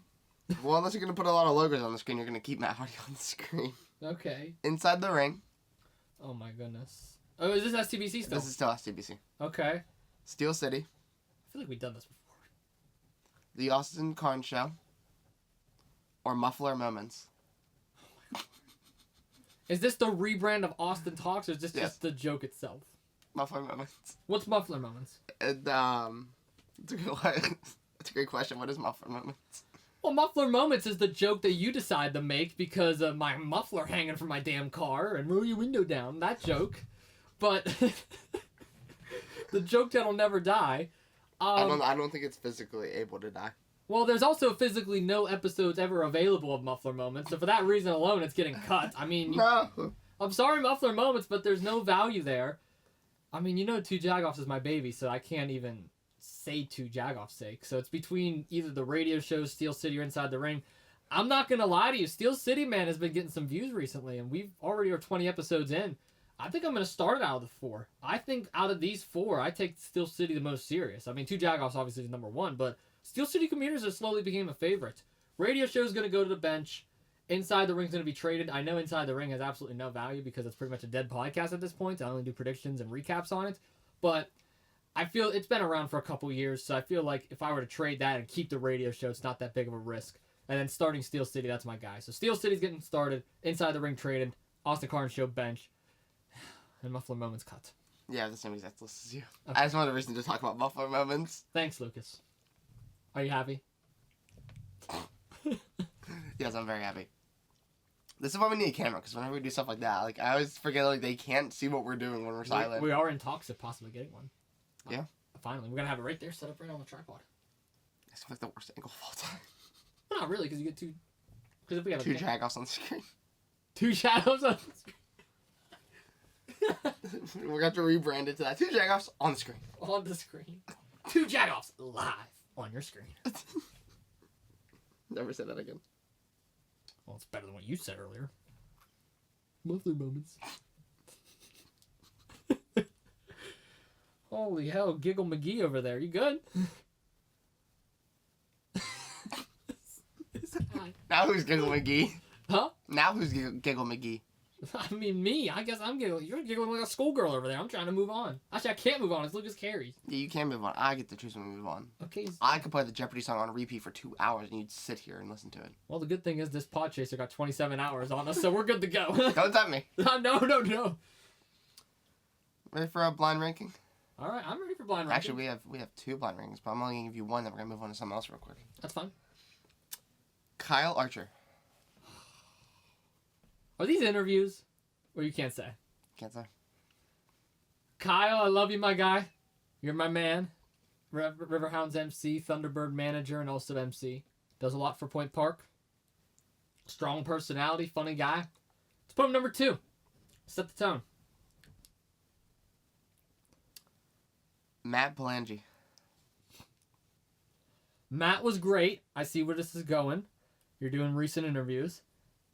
unless you're going to put a lot of logos on the screen, you're going to keep Matt Hardy on the screen. Okay. Inside the Ring. Oh my goodness. Oh, is this STBC still? This is still STBC. Okay. Steel City. I feel like we've done this before. The Austin Carnes Show. Or Muffler Moments. Is this the rebrand of Austin Talks, or is this Yes. just the joke itself? Muffler Moments. What's Muffler Moments? And, it's a it's a great question. What is Muffler Moments? Well, Muffler Moments is the joke that you decide to make because of my muffler hanging from my damn car and roll your window down. That joke. But the joke that'll never die. I don't think it's physically able to die. Well, there's also physically no episodes ever available of Muffler Moments, so for that reason alone, it's getting cut. I mean, No. I'm sorry, Muffler Moments, but there's no value there. I mean, you know, Two Jagoffs is my baby, so I can't even say Two Jagoffs' sake. So it's between either the radio shows, Steel City, or Inside the Ring. I'm not gonna lie to you, Steel City, man, has been getting some views recently, and we've already are 20 episodes in. I think I'm gonna start it out of the 4. I think out of these 4, I take Steel City the most serious. I mean, Two Jagoffs obviously is number 1, but Steel City Commuters has slowly became a favorite. Radio show's gonna go to the bench. Inside the Ring's gonna be traded. I know Inside the Ring has absolutely no value because it's pretty much a dead podcast at this point. I only do predictions and recaps on it, but I feel it's been around for a couple years, so I feel like if I were to trade that and keep the radio show, it's not that big of a risk. And then starting Steel City, that's my guy. So Steel City's getting started. Inside the Ring traded. Austin Carnes show bench. And Muffler Moments cut. Yeah, the same exact list as you. Okay. I just wanted a reason to talk about Muffler Moments. Thanks, Lucas. Are you happy? Yes, I'm very happy. This is why we need a camera, because whenever we do stuff like that, like, I always forget, like, they can't see what we're doing when we're silent. We are in talks of possibly getting one. Yeah? Finally. We're going to have it right there, set up right on the tripod. It's like the worst angle of all time. Well, not really, because you get two... Because if we have Two Jagoffs on the screen. Two shadows on the screen. We're going to have to rebrand it to that. Two Jagoffs on the screen. On the screen. Two Jagoffs live on your screen. Never say that again. Well, it's better than what you said earlier. Muffler Moments. Holy hell, Giggle McGee over there. You good? Now who's Giggle McGee? Huh? Now who's Giggle McGee? I mean, me. I guess I'm giggling. You're giggling like a schoolgirl over there. I'm trying to move on. Actually, I can't move on. It's Lucas Carey. Yeah, you can move on. I get to choose when we move on. Okay. I could play the Jeopardy song on repeat for 2 hours and you'd sit here and listen to it. Well, the good thing is this pod chaser got 27 hours on us, so we're good to go. Don't tempt me. No. Ready for a blind ranking? All right, I'm ready for blind ranking. Actually, we have 2 blind rankings, but I'm only going to give you 1, then we're going to move on to something else real quick. That's fine. Kyle Archer. Are these interviews? Or you can't say? Can't say. Kyle, I love you, my guy. You're my man. Riverhounds MC, Thunderbird manager, and also MC. Does a lot for Point Park. Strong personality, funny guy. Let's put him number 2. Set the tone. Matt Palangi. Matt was great. I see where this is going. You're doing recent interviews.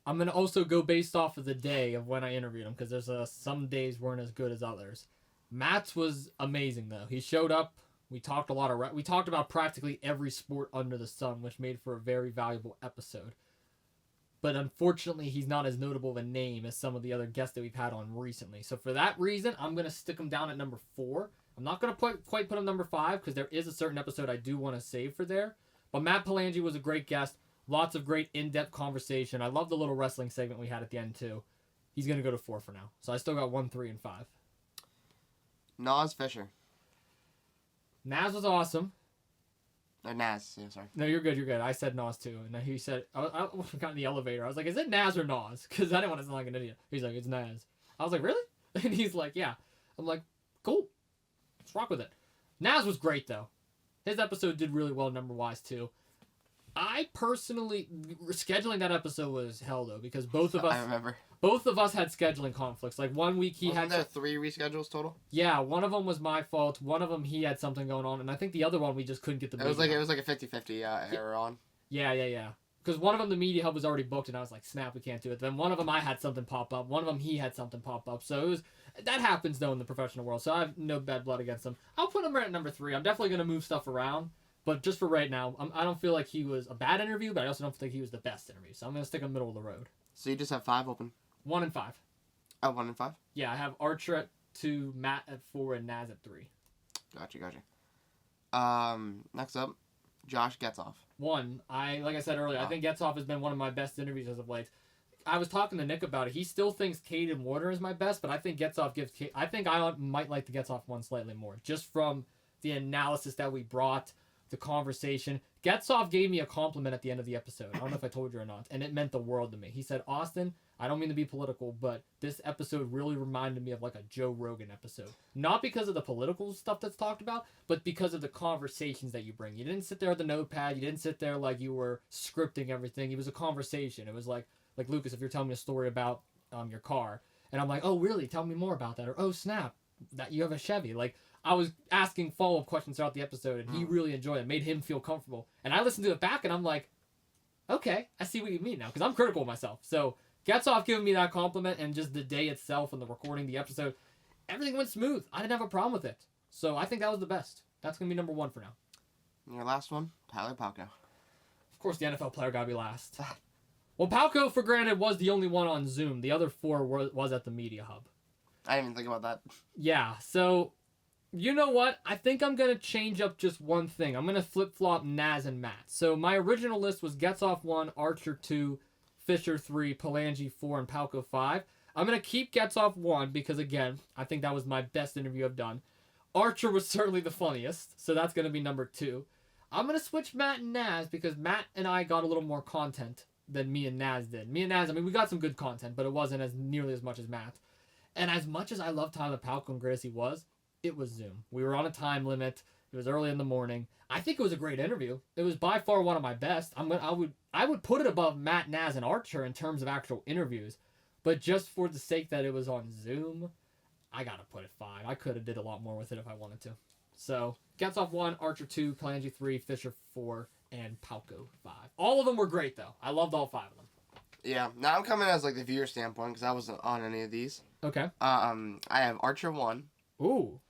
I'm going to also go based off of the day of when I interviewed him because there's some days weren't as good as others. Matt's was amazing, though. He showed up. We talked we talked about practically every sport under the sun, which made for a very valuable episode. But unfortunately, he's not as notable of a name as some of the other guests that we've had on recently. So for that reason, I'm going to stick him down at number 4. I'm not going to quite put him number 5 because there is a certain episode I do want to save for there. But Matt Palangi was a great guest. Lots of great in-depth conversation. I love the little wrestling segment we had at the end, too. He's going to go to 4 for now. So I still got 1, 3, and 5. Nas Fisher. Naz was awesome. Or Naz, yeah, sorry. No, you're good. I said Nas, too. And then he said, I got in the elevator. I was like, is it Naz or Nas? Because I didn't want to sound like an idiot. He's like, it's Naz. I was like, really? And he's like, yeah. I'm like, cool. Let's rock with it. Naz was great, though. His episode did really well number-wise, too. I personally, scheduling that episode was hell though because both of us had scheduling conflicts. Like 1 week Wasn't there 3 reschedules total? Yeah, one of them was my fault. One of them he had something going on, and I think the other one we just couldn't get the. It was like a 50-50 error on. Yeah. because one of them, the media hub was already booked, and I was like, snap, we can't do it. Then one of them, I had something pop up. One of them, he had something pop up. So that happens, though, in the professional world. So I have no bad blood against him. I'll put him right at number 3. I'm definitely going to move stuff around. But just for right now, I don't feel like he was a bad interview, but I also don't think he was the best interview. So I'm going to stick him middle of the road. So you just have 5 open? 1 and 5. Oh, 1 and 5? Yeah, I have Archer at 2, Matt at 4, and Naz at 3. Gotcha. Next up, Josh Getzoff. 1. Like I said earlier, I think Getzoff has been one of my best interviews as of late. I was talking to Nick about it. He still thinks Cade and Warner is my best, but I think Getzoff gives Cade... I think I might like the Getzoff one slightly more, just from the analysis that we brought, the conversation. Getzoff gave me a compliment at the end of the episode. I don't know if I told you or not, and it meant the world to me. He said, Austin, I don't mean to be political, but this episode really reminded me of like a Joe Rogan episode. Not because of the political stuff that's talked about, but because of the conversations that you bring. You didn't sit there with the notepad. You didn't sit there like you were scripting everything. It was a conversation. It was like Lucas, if you're telling me a story about your car, and I'm like, oh, really? Tell me more about that. Or, oh, snap, that you have a Chevy. Like, I was asking follow-up questions throughout the episode, and he really enjoyed it. Made him feel comfortable. And I listened to it back, and I'm like, okay, I see what you mean now, because I'm critical of myself. So Getzoff giving me that compliment, and just the day itself and the recording, the episode, everything went smooth. I didn't have a problem with it. So I think that was the best. That's going to be number 1 for now. And your last one, Tyler Palko. Of course, the NFL player got to be last. Well, Palko, for granted, was the only one on Zoom. The other 4 was at the media hub. I didn't even think about that. Yeah, so... You know what? I think I'm going to change up just one thing. I'm going to flip-flop Naz and Matt. So my original list was Getzoff 1, Archer 2, Fisher 3, Palangi 4, and Palko 5. I'm going to keep Getzoff 1 because, again, I think that was my best interview I've done. Archer was certainly the funniest, so that's going to be number 2. I'm going to switch Matt and Naz because Matt and I got a little more content than me and Naz did. Me and Naz, I mean, we got some good content, but it wasn't as nearly as much as Matt. And as much as I love Tyler Palko and great as he was, it was Zoom. We were on a time limit. It was early in the morning. I think it was a great interview. It was by far one of my best. I would put it above Matt, Naz, and Archer in terms of actual interviews, but just for the sake that it was on Zoom, I gotta put it 5. I could have did a lot more with it if I wanted to. So Getzoff 1, Archer 2, Palangi 3, Fisher 4, and Palko 5. All of them were great though. I loved all 5 of them. Yeah. Now I'm coming as like the viewer standpoint because I wasn't on any of these. Okay. I have Archer 1. Ooh.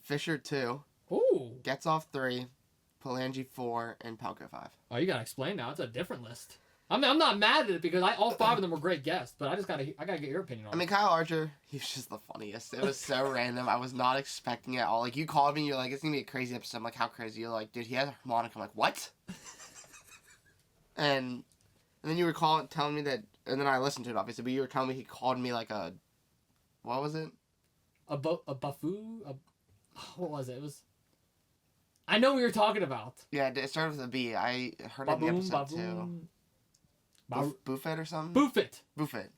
Fisher 2. Ooh. Getzoff 3. Palangi 4, and Palko 5. Oh, you gotta explain now. It's a different list. I mean, I'm not mad at it because all 5 of them were great guests, but I gotta get your opinion on it. I mean, Kyle Archer, he was just the funniest. It was so random. I was not expecting it at all. Like, you called me, you're like, it's gonna be a crazy episode. I'm like, how crazy? You're like, dude, he has a harmonica. I'm like, what? and then you were telling me that, and then I listened to it, obviously, but you were telling me he called me like a, what was it? A buffoo? What was it? It was... I know what you're talking about. Yeah, it started with a B. I heard it in the episode, too. Buffet or something? Buffet,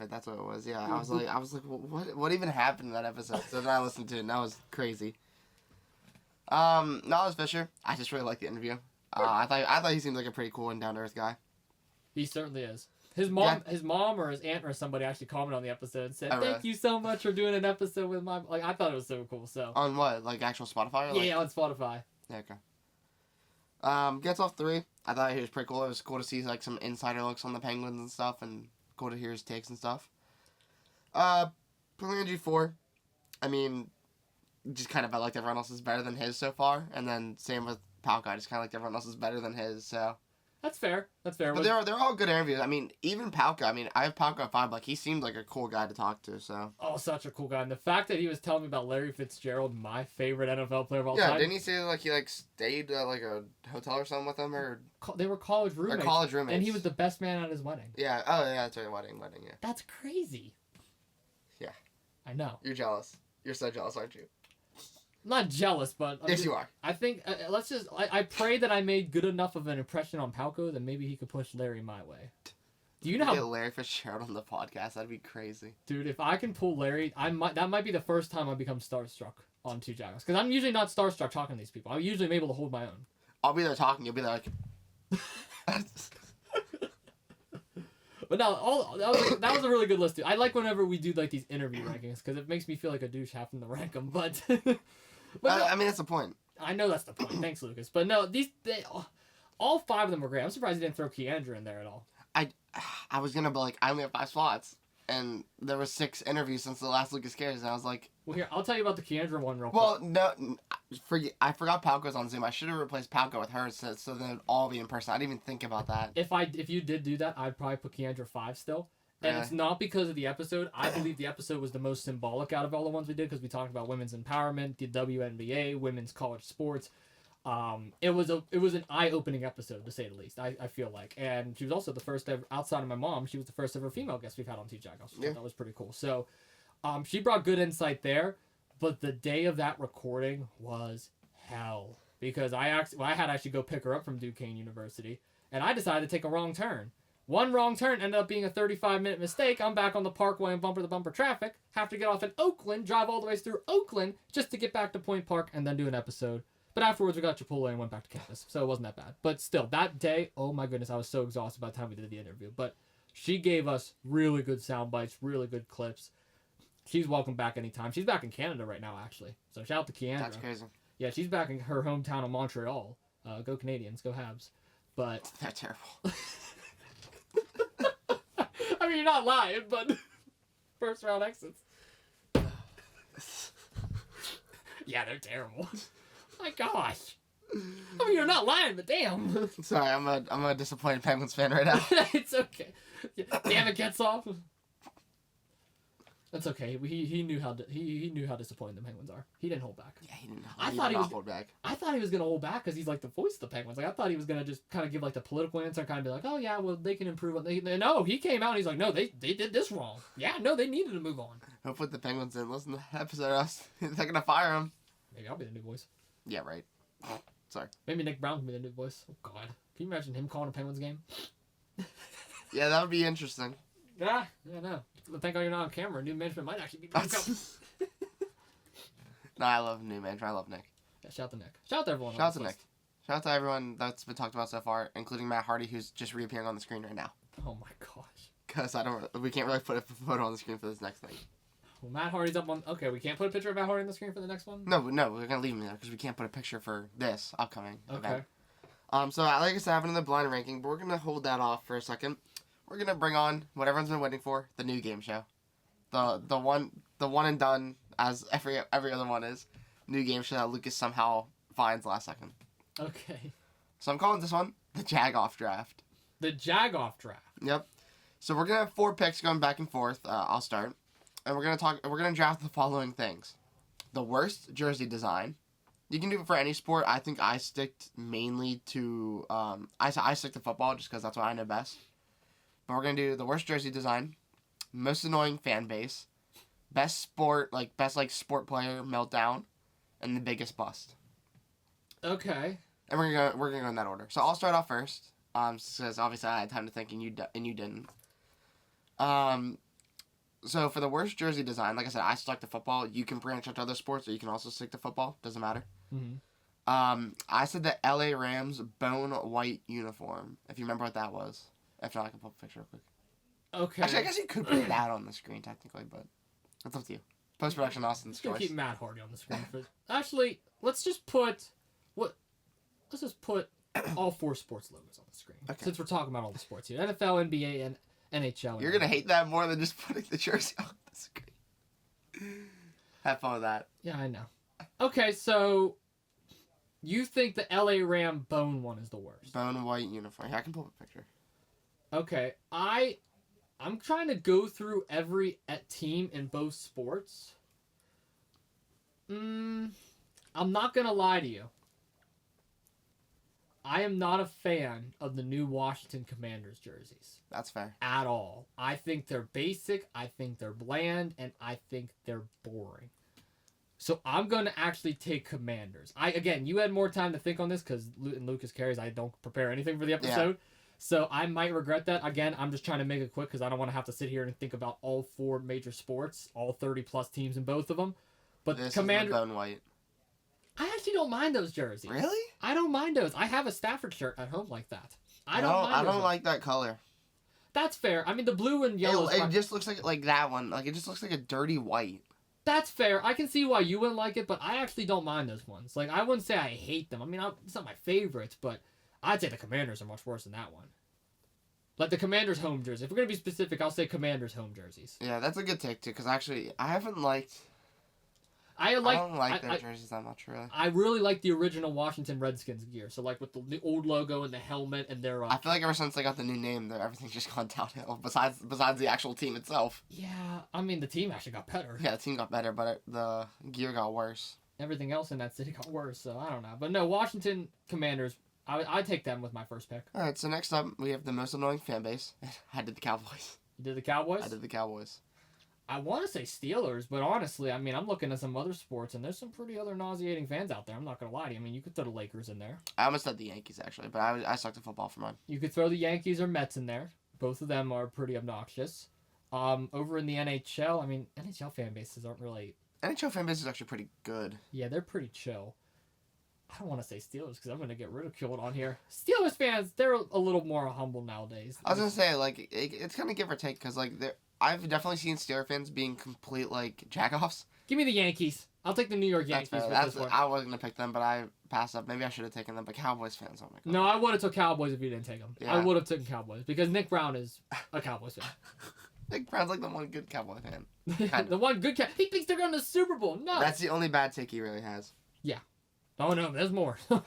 that's what it was. Yeah, I was like, what even happened in that episode? So then I listened to it, and that was crazy. Knowledge Fisher, I just really liked the interview. I thought he seemed like a pretty cool and down to earth guy. He certainly is. His mom or his aunt or somebody actually commented on the episode and said, "Thank you so much for doing an episode with my..." Like, I thought it was so cool. So on what, like actual Spotify? Or yeah, on Spotify. Yeah, okay. Getzoff 3. I thought he was pretty cool. It was cool to see like some insider looks on the Penguins and stuff, and cool to hear his takes and stuff. Palangi 4. I mean, just kind of I liked everyone else is better than his so far, and then same with Palko. I just kind of liked everyone else is better than his. So. That's fair. But they're all good interviews. I mean, even Palko. I mean, I have Palko at 5. Like, he seemed like a cool guy to talk to. So. Oh, such a cool guy. And the fact that he was telling me about Larry Fitzgerald, my favorite NFL player of all time. Yeah, didn't he say like he like stayed at like a hotel or something with him or? They were college roommates. And he was the best man at his wedding. Yeah. Oh yeah, that's right. Wedding. Yeah. That's crazy. Yeah. I know. You're jealous. You're so jealous, aren't you? I'm not jealous, but... Yes, you are. I think... I pray that I made good enough of an impression on Palko that maybe he could push Larry my way. Do you know how... Get Larry Fitzgerald on the podcast. That'd be crazy. Dude, if I can pull Larry, that might be the first time I become starstruck on Two Jagoffs. Because I'm usually not starstruck talking to these people. I'm usually able to hold my own. I'll be there talking. You'll be there like... But no, that was a really good list, dude. I like whenever we do like these interview rankings because it makes me feel like a douche having to rank them. But I mean, that's the point. I know that's the point. Thanks, Lucas. But no, All 5 of them were great. I'm surprised he didn't throw Keandra in there at all. I was gonna be like, I only have 5 slots, and there was 6 interviews since the last Lucas Carries, and I was like, well, here, I'll tell you about the Keandra one real quick. well, no, I forgot Palco's on Zoom. I should have replaced Palco with her so then it'd all be in person. I didn't even think about that. If you did do that, I'd probably put Keandra 5 still. And it's not because of the episode. I believe the episode was the most symbolic out of all the ones we did because we talked about women's empowerment, the WNBA, women's college sports. It was an eye-opening episode, to say the least, I feel like. And she was also the first ever, outside of my mom, she was the first ever female guest we've had on Two Jagoffs. Yeah. That was pretty cool. So she brought good insight there, but the day of that recording was hell. Because I had actually go pick her up from Duquesne University, and I decided to take a wrong turn. One wrong turn ended up being a 35-minute mistake. I'm back on the Parkway in bumper-to-bumper traffic. Have to get off in Oakland, drive all the way through Oakland just to get back to Point Park and then do an episode. But afterwards, we got Chipotle and went back to campus, so it wasn't that bad. But still, that day, oh my goodness, I was so exhausted by the time we did the interview. But she gave us really good sound bites, really good clips. She's welcome back anytime. She's back in Canada right now, actually. So shout out to Keandra. That's crazy. Yeah, she's back in her hometown of Montreal. Go Canadians, go Habs. But they're terrible. I mean, you're not lying, but first round exits. Yeah, they're terrible. My gosh. I mean, you're not lying, but damn. Sorry, I'm a disappointed Penguins fan right now. It's okay. Damn it, gets off. That's okay. He knew how he knew how disappointing the Penguins are. He didn't hold back. Yeah, he didn't. I thought he was gonna hold back because he's like the voice of the Penguins. Like I thought he was gonna just kind of give like the political answer and kind of be like, oh yeah, well they can improve. No, he came out and he's like, no, they did this wrong. Yeah, no, they needed to move on. Hopefully the Penguins didn't listen to the episode. Else they're gonna fire him. Maybe I'll be the new voice. Yeah, right. Sorry. Maybe Nick Brown can be the new voice. Oh God, can you imagine him calling a Penguins game? Yeah, that would be interesting. Yeah, no. Thank God you're not on camera. New management might actually be back up. No, I love new management. I love Nick. Yeah, shout out to Nick. Shout out to everyone. Shout out to Nick. Shout out to everyone that's been talked about so far, including Matt Hardy, who's just reappearing on the screen right now. Oh my gosh. Because we can't really put a photo on the screen for this next thing. Well, Matt Hardy's up on. Okay, we can't put a picture of Matt Hardy on the screen for the next one. No, we're gonna leave him there because we can't put a picture for this upcoming event. Okay. So like I said, I have another blind ranking, but we're gonna hold that off for a second. We're gonna bring on what everyone's been waiting for, the new game show, the one and done as every other one is, new game show that Lucas somehow finds last second. Okay. So I'm calling this one the Jagoff draft. The Jagoff draft. Yep. So we're gonna have 4 picks going back and forth. I'll start, and we're gonna draft the following things: the worst jersey design. You can do it for any sport. I think I stick mainly to I stick to football just because that's what I know best. But we're gonna do the worst jersey design, most annoying fan base, best sport sport player meltdown, and the biggest bust. Okay. And we're gonna go in that order. So I'll start off first. Because obviously I had time to think and you didn't. So for the worst jersey design, like I said, I stuck to football. You can branch out to other sports, or you can also stick to football. Doesn't matter. Mm-hmm. I said the LA Rams bone white uniform. If you remember what that was. If not, I can pull up a picture real quick. Okay. Actually, I guess you could put it out on the screen technically, but it's up to you. Post production, Austin's choice. Keep Matt Hardy on the screen for. Actually, let's just put all 4 sports logos on the screen. Okay. Since we're talking about all the sports here, NFL, NBA, and NHL. You're gonna hate that more than just putting the jersey on the screen. Have fun with that. Yeah, I know. Okay, so you think the LA Ram bone one is the worst? Bone white uniform. Yeah, I can pull up a picture. Okay, I'm trying to go through every team in both sports. I'm not gonna lie to you. I am not a fan of the new Washington Commanders jerseys. That's fair. At all. I think they're basic, I think they're bland, and I think they're boring. So I'm going to actually take Commanders. Again, you had more time to think on this because in Lucas Carries, I don't prepare anything for the episode. Yeah. So I might regret that. Again, I'm just trying to make it quick because I don't want to have to sit here and think about all 4 major sports, all 30-plus teams in both of them. But this Commander... is the bone white. I actually don't mind those jerseys. Really? I don't mind those. I have a Stafford shirt at home like that. I don't like that color. That's fair. I mean, the blue and yellow... It just looks like that one. Like, it just looks like a dirty white. That's fair. I can see why you wouldn't like it, but I actually don't mind those ones. Like, I wouldn't say I hate them. I mean, it's not my favorites, but I'd say the Commanders are much worse than that one. Like the Commanders' home jersey. If we're gonna be specific, I'll say Commanders' home jerseys. Yeah, that's a good take too. Because actually, I haven't liked. I don't like their jerseys that much, really. I really like the original Washington Redskins gear. So like with the old logo and the helmet and their. I feel like ever since they got the new name, everything's just gone downhill. Besides the actual team itself. Yeah, I mean the team actually got better. Yeah, the team got better, but the gear got worse. Everything else in that city got worse. So I don't know, but no, Washington Commanders. I take them with my first pick. All right, so next up we have the most annoying fan base. I did the Cowboys. You did the Cowboys? I did the Cowboys. I want to say Steelers, but honestly, I mean, I'm looking at some other sports, and there's some pretty other nauseating fans out there. I'm not going to lie to you. I mean, you could throw the Lakers in there. I almost said the Yankees, actually, but I sucked at football for mine. You could throw the Yankees or Mets in there. Both of them are pretty obnoxious. Over in the NHL, I mean, NHL fan bases aren't really... NHL fan base is actually pretty good. Yeah, they're pretty chill. I don't want to say Steelers because I'm going to get ridiculed on here. Steelers fans, they're a little more humble nowadays. I was going to say, like, it's kind of give or take, because, like, I've definitely seen Steelers fans being complete, like, jagoffs. Give me the Yankees. I'll take the New York Yankees for this one. I wasn't going to pick them, but I passed up. Maybe I should have taken them, but Cowboys fans, oh my god. No, I would have took Cowboys if you didn't take them. Yeah. I would have taken Cowboys because Nick Brown is a Cowboys fan. Nick Brown's like the one good Cowboy fan. Kind the of. one good he thinks they're going to the Super Bowl. No. That's the only bad take he really has. Oh, no, there's more. So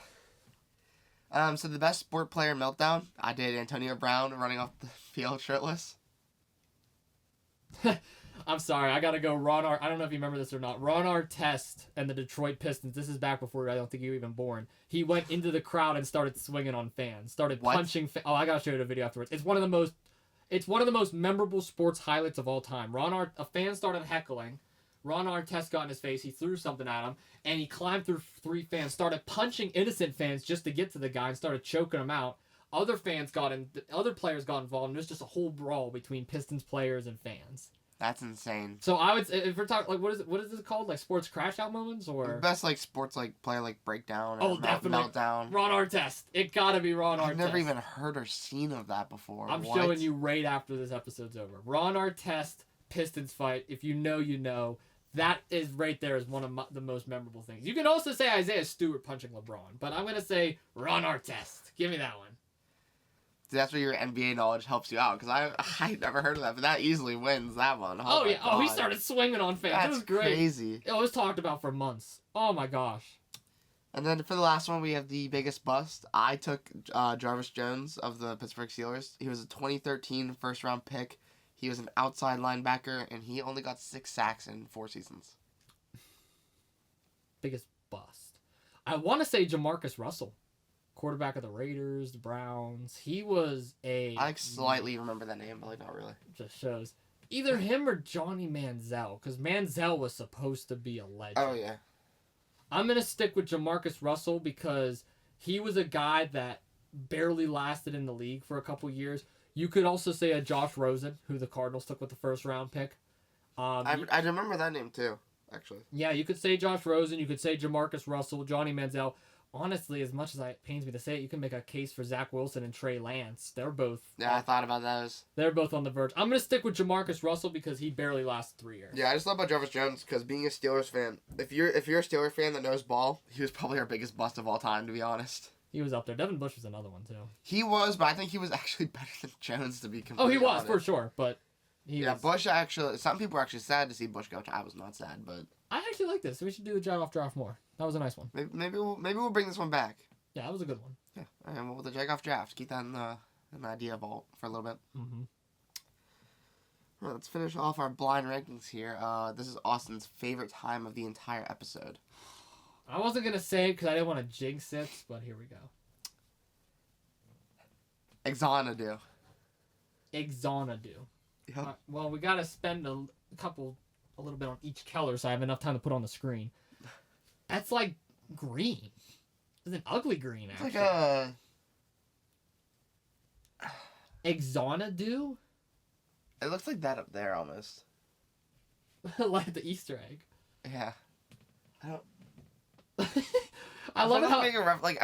the best sport player meltdown, I did Antonio Brown running off the field shirtless. I'm sorry, I gotta go. I don't know if you remember this or not. Ron Artest and the Detroit Pistons. This is back before I don't think you were even born. He went into the crowd and started swinging on fans. Started punching. Oh, I gotta show you the video afterwards. It's one of the most memorable sports highlights of all time. A fan started heckling. Ron Artest got in his face. He threw something at him, and he climbed through 3 fans, started punching innocent fans just to get to the guy, and started choking him out. Other players got involved, and there's just a whole brawl between Pistons players and fans. That's insane. So I would say, if we're talking, like, what is this called? Like sports crash out moments, or best like sports like player like breakdown or definitely meltdown. Ron Artest. It gotta be Ron Artest. I've never even heard or seen of that before. I'm showing you right after this episode's over. Ron Artest Pistons fight. If you know, you know. That is right there is one of the most memorable things. You can also say Isaiah Stewart punching LeBron, but I'm gonna say Ron Artest. Give me that one. See, that's where your NBA knowledge helps you out, because I never heard of that, but that easily wins that one. Oh yeah. God. Oh, he started swinging on fans. That's It was great. Crazy. It was talked about for months. Oh my gosh. And then for the last one, we have the biggest bust. I took Jarvis Jones of the Pittsburgh Steelers. He was a 2013 first-round pick. He was an outside linebacker, and he only got 6 sacks in 4 seasons. Biggest bust. I want to say Jamarcus Russell, quarterback of the Raiders, the Browns. He was I slightly remember that name, but like not really. Just shows. Either him or Johnny Manziel, because Manziel was supposed to be a legend. Oh, yeah. I'm going to stick with Jamarcus Russell because he was a guy that barely lasted in the league for a couple years. You could also say a Josh Rosen, who the Cardinals took with the first-round pick. I remember that name, too, actually. Yeah, you could say Josh Rosen. You could say Jamarcus Russell, Johnny Manziel. Honestly, as much as it pains me to say it, you can make a case for Zach Wilson and Trey Lance. They're both... Yeah, I thought about those. They're both on the verge. I'm going to stick with Jamarcus Russell because he barely lasted 3 years. Yeah, I just thought about Jarvis Jones because being a Steelers fan, if you're a Steelers fan that knows ball, he was probably our biggest bust of all time, to be honest. He was up there. Devin Bush was another one, too. He was, but I think he was actually better than Jones, to be completely honest. Oh, he was, honest. for sure, but... Bush actually... Some people were actually sad to see Bush go. I was not sad, but... I actually like this. We should do the Jagoff draft more. That was a nice one. Maybe we'll bring this one back. Yeah, that was a good one. Yeah, and well, the Jagoff draft. Keep that in an idea vault for a little bit. Mm-hmm. Well, let's finish off our blind rankings here. This is Austin's favorite time of the entire episode. I wasn't going to say it because I didn't want to jinx it, but here we go. Exonadu. Yep. Well, we got to spend a little bit on each color so I have enough time to put on the screen. That's like green. It's an ugly green, actually. It's like a... Exonadu? It looks like that up there, almost. Like the Easter egg. Yeah. I don't... I love it how... I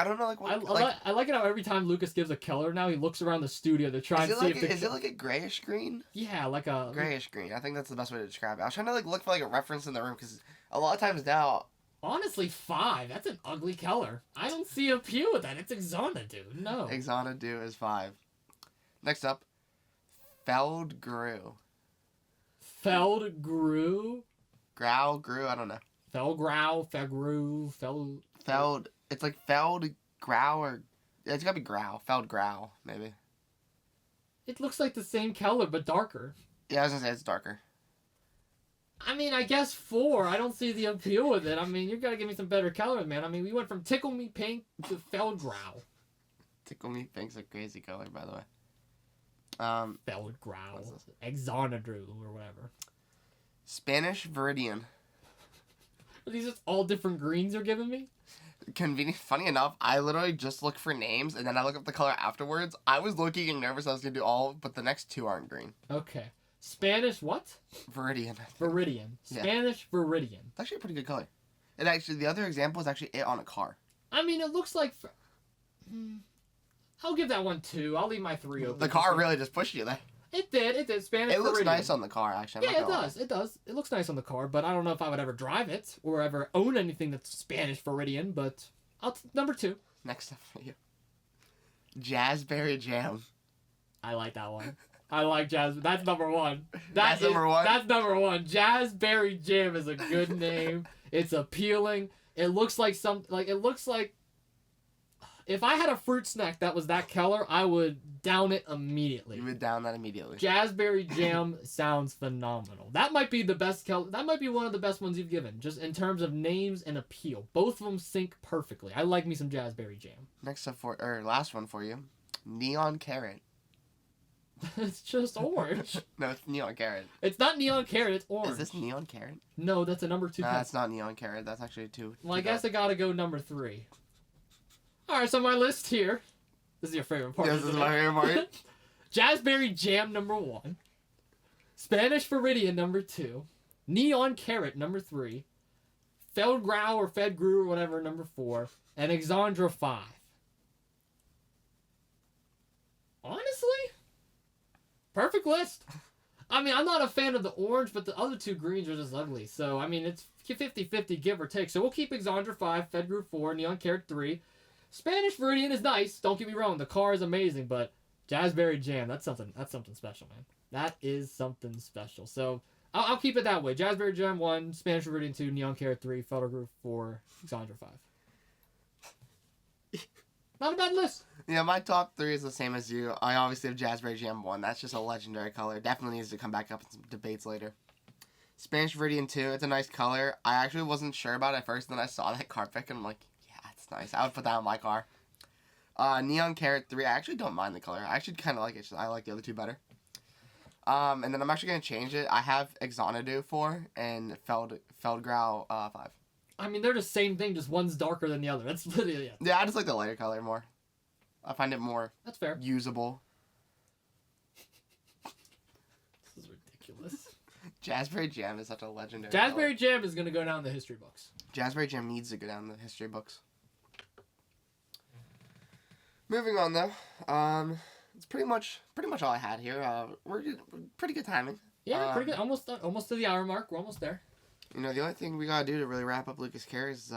don't know, like... What, I like it how every time Lucas gives a color now, he looks around the studio to try and see if Is it like a grayish green? Yeah, like a... Grayish green. I think that's the best way to describe it. I was trying to look for a reference in the room, because a lot of times now... Honestly, 5. That's an ugly color. I don't see appeal with that. It's Xanadu. No. Xanadu is 5. Next up, Feldgrew. Feldgrew? Grew, I don't know. Felgrew. It's like Feldgrau or... It's gotta be Growl. Feldgrau, maybe. It looks like the same color, but darker. Yeah, I was gonna say it's darker. I mean, I guess 4. I don't see the appeal with it. I mean, you gotta give me some better colors, man. I mean, we went from Tickle Me Pink to Feldgrau. Tickle Me Pink's a crazy color, by the way. Feldgrau. Xanadu or whatever. Spanish Viridian. Are these just all different greens you're giving me? Convenient. Funny enough, I literally just look for names and then I look up the color afterwards. I was looking and nervous I was gonna do all, but the next 2 aren't green. Okay. Spanish what? Viridian. Viridian. Yeah. Spanish Viridian. It's actually a pretty good color. And actually, the other example is actually it on a car. I mean, it looks like... I'll give that one 2. I'll leave my 3 open. The car really just pushed you there. It did. Spanish It looks Viridian. nice on the car, actually. Yeah, it does. It looks nice on the car, but I don't know if I would ever drive it or ever own anything that's Spanish Viridian, but number 2. Next up for you. Jazzberry Jam. I like that one. I like Jazz. That's number 1. That's number 1? That's number 1. Jazzberry Jam is a good name. It's appealing. It looks like if I had a fruit snack that was that color, I would down it immediately. You would down that immediately. Jazzberry Jam sounds phenomenal. That might be the best color. That might be one of the best ones you've given, just in terms of names and appeal. Both of them sync perfectly. I like me some Jazzberry Jam. Next up last one for you. Neon Carrot. It's just orange. No, it's Neon Carrot. It's not Neon Carrot, it's orange. Is this Neon Carrot? No, that's a number 2. No, that's not Neon Carrot. That's actually 2. Well, I guess I gotta go number 3. Alright, so my list here. This is your favorite part. This is my favorite part. Jazzberry Jam number 1. Spanish Viridian number 2. Neon Carrot number 3. Feldgrau or Fedgrew or whatever number 4. And Exandra 5. Honestly? Perfect list. I mean, I'm not a fan of the orange, but the other 2 greens are just ugly. So, I mean, it's 50-50 give or take. So we'll keep Exandra 5, Fedgrew 4, Neon Carrot 3. Spanish Viridian is nice. Don't get me wrong. The car is amazing, but Jazzberry Jam, that's something special, man. That is something special. So I'll keep it that way. Jazzberry Jam 1, Spanish Viridian 2, Neon Carrot 3, Fedgrew 4, Exandra 5. Not a bad list. Yeah, my top 3 is the same as you. I obviously have Jazzberry Jam 1. That's just a legendary color. Definitely needs to come back up in some debates later. Spanish Viridian 2, it's a nice color. I actually wasn't sure about it at first, and then I saw that car pick, and I'm like, yeah, it's nice. I would put that on my car. Neon Carrot 3, I actually don't mind the color. I actually kind of like it. I like the other 2 better. And then I'm actually going to change it. I have Xanadu 4 and Feldgrau 5. I mean, they're the same thing, just one's darker than the other. That's literally it. Yeah, I just like the lighter color more. I find it more That's fair. usable. This is ridiculous. Jazzberry Jam is such a legendary Jazzberry color. Jam is going to go down in the history books. Jazzberry Jam needs to go down in the history books. Moving on though, it's pretty much all I had here. We're pretty good timing. Yeah, pretty good. Almost to the hour mark. We're almost there. You know, the only thing we gotta do to really wrap up Lucas Carries is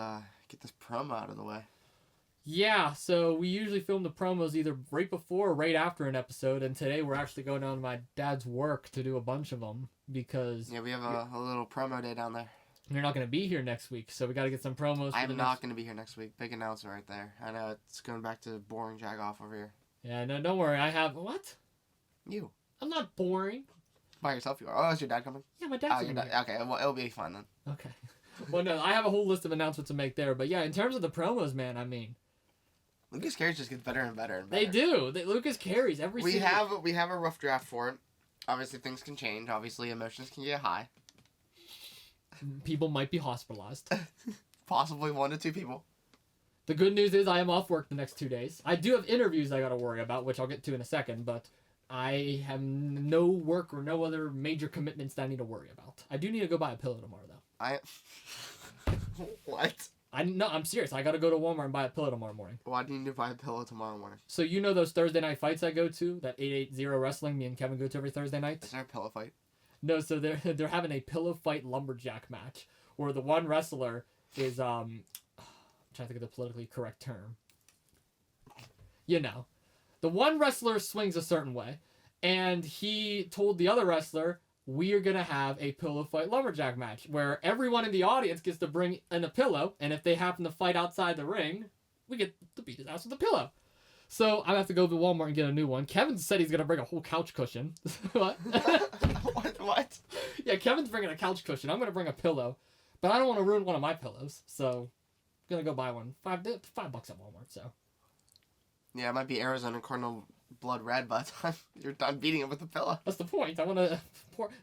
get this promo out of the way. Yeah, so we usually film the promos either right before or right after an episode, and today we're actually going down to my dad's work to do a bunch of them because... Yeah, we have a little promo day down there. You're not going to be here next week, so we got to get some promos. I'm not going to be here next week. Big announcement right there. I know, it's going back to boring Jagoff over here. Yeah, no, don't worry. I have... What? You. I'm not boring. By yourself you are. Oh, is your dad coming? Yeah, my dad's your dad. Okay, well, it'll be fun then. Okay. Well, no, I have a whole list of announcements to make there, but yeah, in terms of the promos, man, I mean... Lucas Carries just gets better and better and better. They do. Lucas carries every we have a rough draft for it. Obviously, things can change. Obviously, emotions can get high. People might be hospitalized. Possibly 1 to 2 people. The good news is I am off work the next 2 days. I do have interviews I got to worry about, which I'll get to in a second, but I have no work or no other major commitments that I need to worry about. I do need to go buy a pillow tomorrow, though. What? I'm serious. I got to go to Walmart and buy a pillow tomorrow morning. Why do you need to buy a pillow tomorrow morning? So you know those Thursday night fights I go to? That 880 wrestling me and Kevin go to every Thursday night? Is there a pillow fight? No, so they're having a pillow fight lumberjack match where the one wrestler is I'm trying to think of the politically correct term. You know, the one wrestler swings a certain way, and he told the other wrestler, we are going to have a pillow fight lumberjack match where everyone in the audience gets to bring in a pillow, and if they happen to fight outside the ring, we get to beat his ass with a pillow. So I have to go to Walmart and get a new one. Kevin said he's going to bring a whole couch cushion. What? What? Yeah, Kevin's bringing a couch cushion. I'm going to bring a pillow, but I don't want to ruin one of my pillows, so I'm going to go buy one. $5 at Walmart, so. Yeah, it might be Arizona Cardinal blood red by the time you're done beating him with a pillow. That's the point. I want to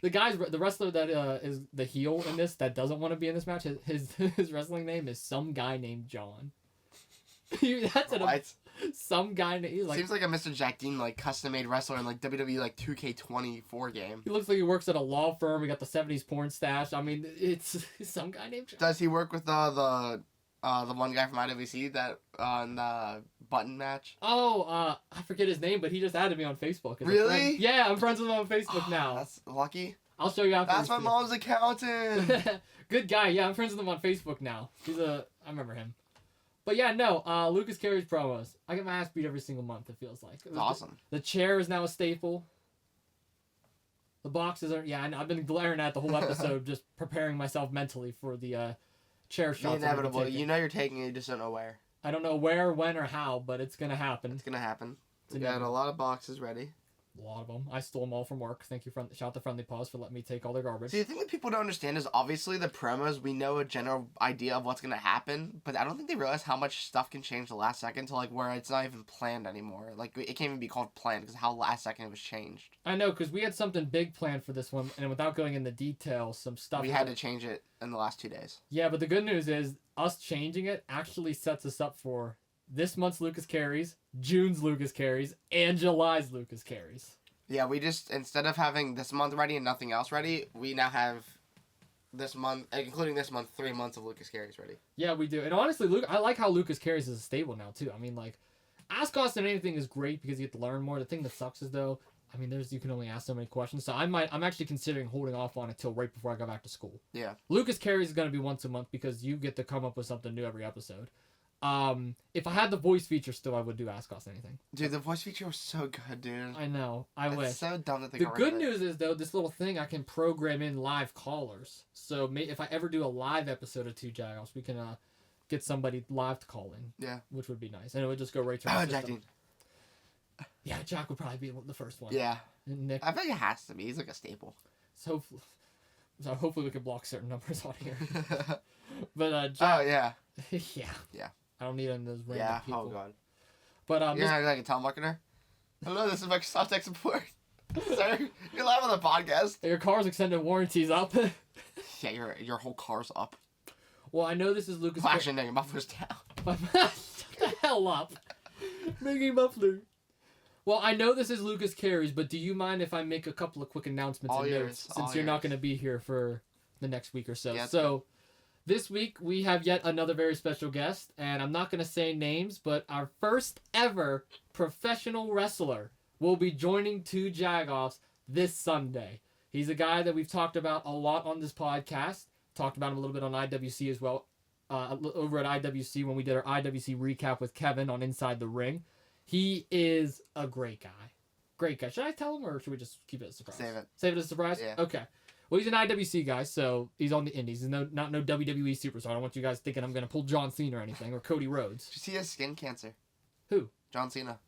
the wrestler that is the heel in this that doesn't want to be in this match. His wrestling name is some guy named John. That's What? Some guy named Seems like a Mr. Jack Dean like custom made wrestler in like WWE like 2K24 game. He looks like he works at a law firm. He got the 70s porn stash. I mean, it's some guy named John. Does he work with the one guy from IWC that on the button match? Oh, I forget his name, but he just added me on Facebook. As a Really? friend. Yeah, I'm friends with him on Facebook now. That's lucky. I'll show you after. That's my mom's accountant. Good guy. Yeah, I'm friends with him on Facebook now. I remember him. But yeah, no, Lucas Carey's promos. I get my ass beat every single month, it feels like. It's awesome. The chair is now a staple. The boxes are, yeah, I've been glaring at the whole episode, just preparing myself mentally for the chair shots. The inevitable. You know you're taking it, you just don't know where. I don't know where, when, or how, but it's going to happen. It's going to happen. We got a lot of boxes ready. A lot of them. I stole them all from work. Thank you, shout out to Friendly Paws for letting me take all their garbage. See, the thing that people don't understand is obviously the promos, we know a general idea of what's going to happen, but I don't think they realize how much stuff can change the last second to like where it's not even planned anymore. Like, it can't even be called planned because how last second it was changed. I know, because we had something big planned for this one, and without going into details, some stuff... We had to change it in the last 2 days. Yeah, but the good news is, us changing it actually sets us up for this month's Lucas Carries, June's Lucas Carries, and July's Lucas Carries. Yeah, we just, instead of having this month ready and nothing else ready, we now have this month, including this month, 3 months of Lucas Carries ready. Yeah, we do. And honestly, I like how Lucas Carries is a stable now, too. I mean, like, Ask Austin Anything is great because you get to learn more. The thing that sucks is, though, I mean, you can only ask so many questions. So I'm actually considering holding off on it till right before I go back to school. Yeah. Lucas Carries is going to be once a month because you get to come up with something new every episode. If I had the voice feature still, I would do Ask Us Anything. Dude, the voice feature was so good, dude. I know. I wish. It's so dumb that they The got rid good of it. news is, though, this little thing, I can program in live callers. So if I ever do a live episode of Two Jagoffs, we can get somebody live to call in. Yeah. Which would be nice. And it would just go right to our Jack system. Dean. Yeah, Jack would probably be the first one. Yeah. And Nick. I think it has to be. He's like a staple. So hopefully we can block certain numbers on here. But Oh, yeah. yeah. Yeah. I don't need any of those random Yeah. people. Oh, God. But You're not like a telemarketer? Hello, this is Microsoft Tech Support. Sir, you're live on the podcast. your car's extended warranty's up. Yeah, your whole car's up. Well, I know this is Lucas. Well, actually, no, your muffler's down. Shut the hell up. Making muffler. Well, I know this is Lucas Carries, but do you mind if I make a couple of quick announcements All and yours, notes all since you're not yours. going to be here for the next week or so? Yeah, So, this week we have yet another very special guest, and I'm not going to say names, but our first ever professional wrestler will be joining Two Jagoffs this Sunday. He's a guy that we've talked about a lot on this podcast. Talked about him a little bit on IWC as well. Over at IWC when we did our IWC recap with Kevin on Inside the Ring. He is a great guy. Great guy. Should I tell him or should we just keep it a surprise? Save it. Save it as a surprise? Yeah. Okay. Well, he's an IWC guy, so he's on the indies. He's not no WWE superstar. I don't want you guys thinking I'm going to pull John Cena or anything, or Cody Rhodes. Did you see he has skin cancer? Who? John Cena.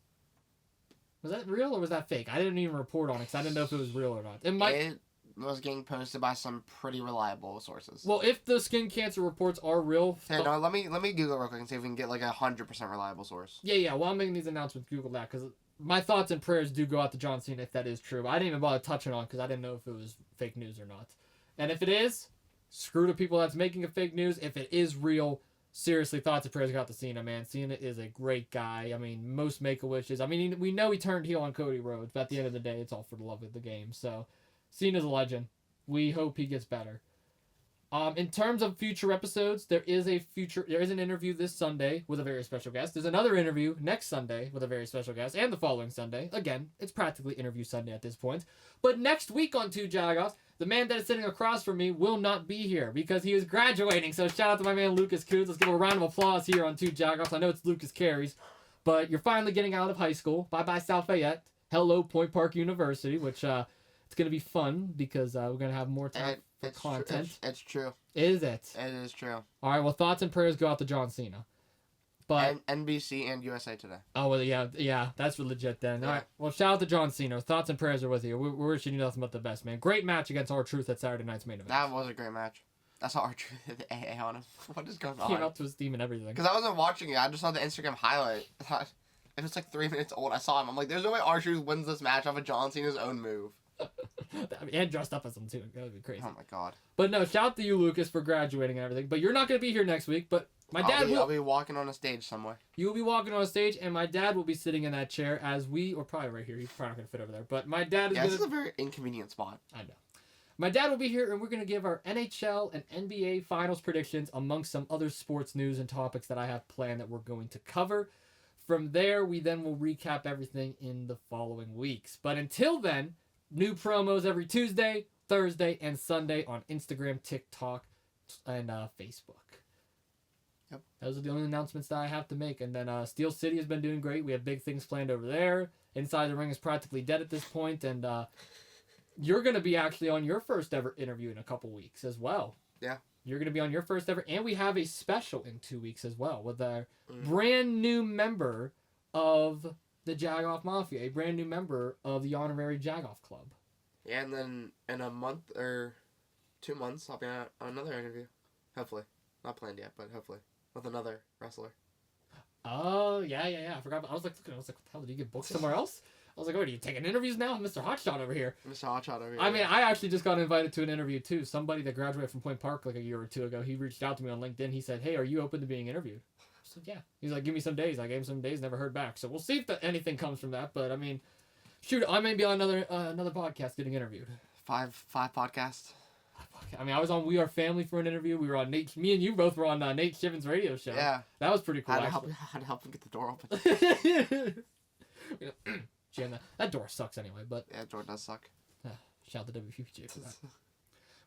Was that real or was that fake? I didn't even report on it because I didn't know if it was real or not. It might... It was getting posted by some pretty reliable sources. Well, if the skin cancer reports are real... Here, no, let me Google real quick and see if we can get like 100% reliable source. Yeah, while I'm making these announcements, Google that, because my thoughts and prayers do go out to John Cena if that is true. I didn't even bother touching on it because I didn't know if it was fake news or not. And if it is, screw the people that's making it fake news. If it is real, seriously, thoughts and prayers go out to Cena, man. Cena is a great guy. I mean, most Make-A-Wishes. I mean, we know he turned heel on Cody Rhodes, but at the end of the day, it's all for the love of the game. So, Cena's a legend. We hope he gets better. In terms of future episodes, there is an interview this Sunday with a very special guest. There's another interview next Sunday with a very special guest, and the following Sunday. Again, it's practically interview Sunday at this point. But next week on Two Jagoffs, the man that is sitting across from me will not be here because he is graduating. So shout out to my man Lucas Coons. Let's give a round of applause here on Two Jagoffs. I know it's Lucas Carries, but you're finally getting out of high school. Bye-bye South Fayette. Hello Point Park University, which it's going to be fun because we're going to have more time for content. It's true. Is it? It is true. All right, well, thoughts and prayers go out to John Cena. But NBC and USA Today. Oh, well, yeah, that's legit then. Yeah. All right, well, shout out to John Cena. Thoughts and prayers are with you. We're wishing you nothing but the best, man. Great match against R-Truth at Saturday night's main event. That was a great match. I saw R-Truth hit the AA on him. What is going on? Came up to his team and everything. Because I wasn't watching it. I just saw the Instagram highlight. I thought, it was like 3 minutes old. I saw him. I'm like, there's no way R-Truth wins this match off of John Cena's own move. And dressed up as him, too. That would be crazy. Oh, my God. But no, shout out to you, Lucas, for graduating and everything. But you're not going to be here next week, but my dad will. I'll be walking on a stage somewhere. You will be walking on a stage, and my dad will be sitting in that chair or probably right here. He's probably not going to fit over there. But my dad is this is a very inconvenient spot. I know. My dad will be here, and we're going to give our NHL and NBA finals predictions amongst some other sports news and topics that I have planned that we're going to cover. From there, we then will recap everything in the following weeks. But until then, new promos every Tuesday, Thursday, and Sunday on Instagram, TikTok, and Facebook. Yep. Those are the only announcements that I have to make. And then Steel City has been doing great. We have big things planned over there. Inside the Ring is practically dead at this point, and you're going to be actually on your first ever interview in a couple weeks as well. Yeah. You're going to be on your first ever, and we have a special in 2 weeks as well with a brand new member of the Jagoff Mafia, a brand new member of the Honorary Jagoff Club. Yeah, and then in a month or 2 months, I'll be on another interview. Hopefully. Not planned yet, but hopefully. With another wrestler. Oh, yeah. I forgot. I was like, what the hell, did you get booked somewhere else? I was like, oh, are you taking interviews now? Mr. Hotshot over here. Mr. Hotshot over here. I mean, I actually just got invited to an interview, too. Somebody that graduated from Point Park like a year or two ago, he reached out to me on LinkedIn. He said, hey, are you open to being interviewed? I said, yeah. He's like, give me some days. I gave him some days, never heard back. So we'll see if anything comes from that. But, I mean, shoot, I may be on another podcast getting interviewed. Five podcasts. I mean, I was on We Are Family for an interview. We were on me and you both were on Nate Shiven's radio show. Yeah. That was pretty cool, I had to help him get the door open. Jam that door sucks anyway, but... Yeah, door does suck. Shout out to WPJ for that.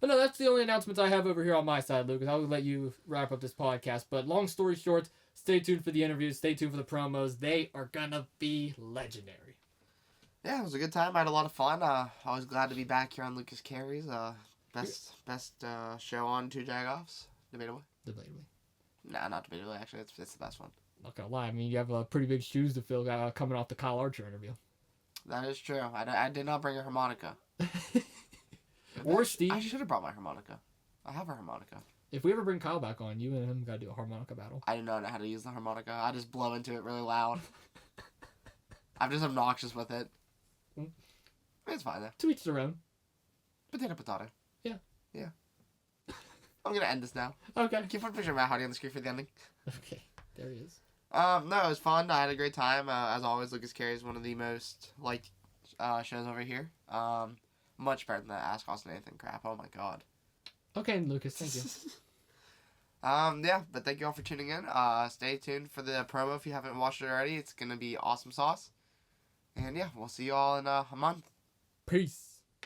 But no, that's the only announcements I have over here on my side, Lucas. I'll let you wrap up this podcast. But long story short, stay tuned for the interviews. Stay tuned for the promos. They are gonna be legendary. Yeah, it was a good time. I had a lot of fun. I was glad to be back here on Lucas Carries. Best show on Two Jagoffs. Debatably. Nah, not debatably. Actually, it's the best one. Not gonna lie. I mean, you have pretty big shoes to fill coming off the Kyle Archer interview. That is true. I did not bring a harmonica. Or Steve. I should have brought my harmonica. I have a harmonica. If we ever bring Kyle back on, you and him gotta do a harmonica battle. I do not know how to use the harmonica. I just blow into it really loud. I'm just obnoxious with it. It's fine though. To each their own. Potato. Yeah. I'm gonna end this now. Okay. Can you put a picture of Matt Hardy on the screen for the ending? Okay. There he is. No, it was fun. I had a great time. As always, Lucas Carey is one of the most liked shows over here. Much better than that Ask Austin Anything crap. Oh my god. Okay, Lucas, thank you. Yeah, but thank you all for tuning in. Stay tuned for the promo if you haven't watched it already. It's gonna be awesome sauce. And yeah, we'll see you all in a month. Peace.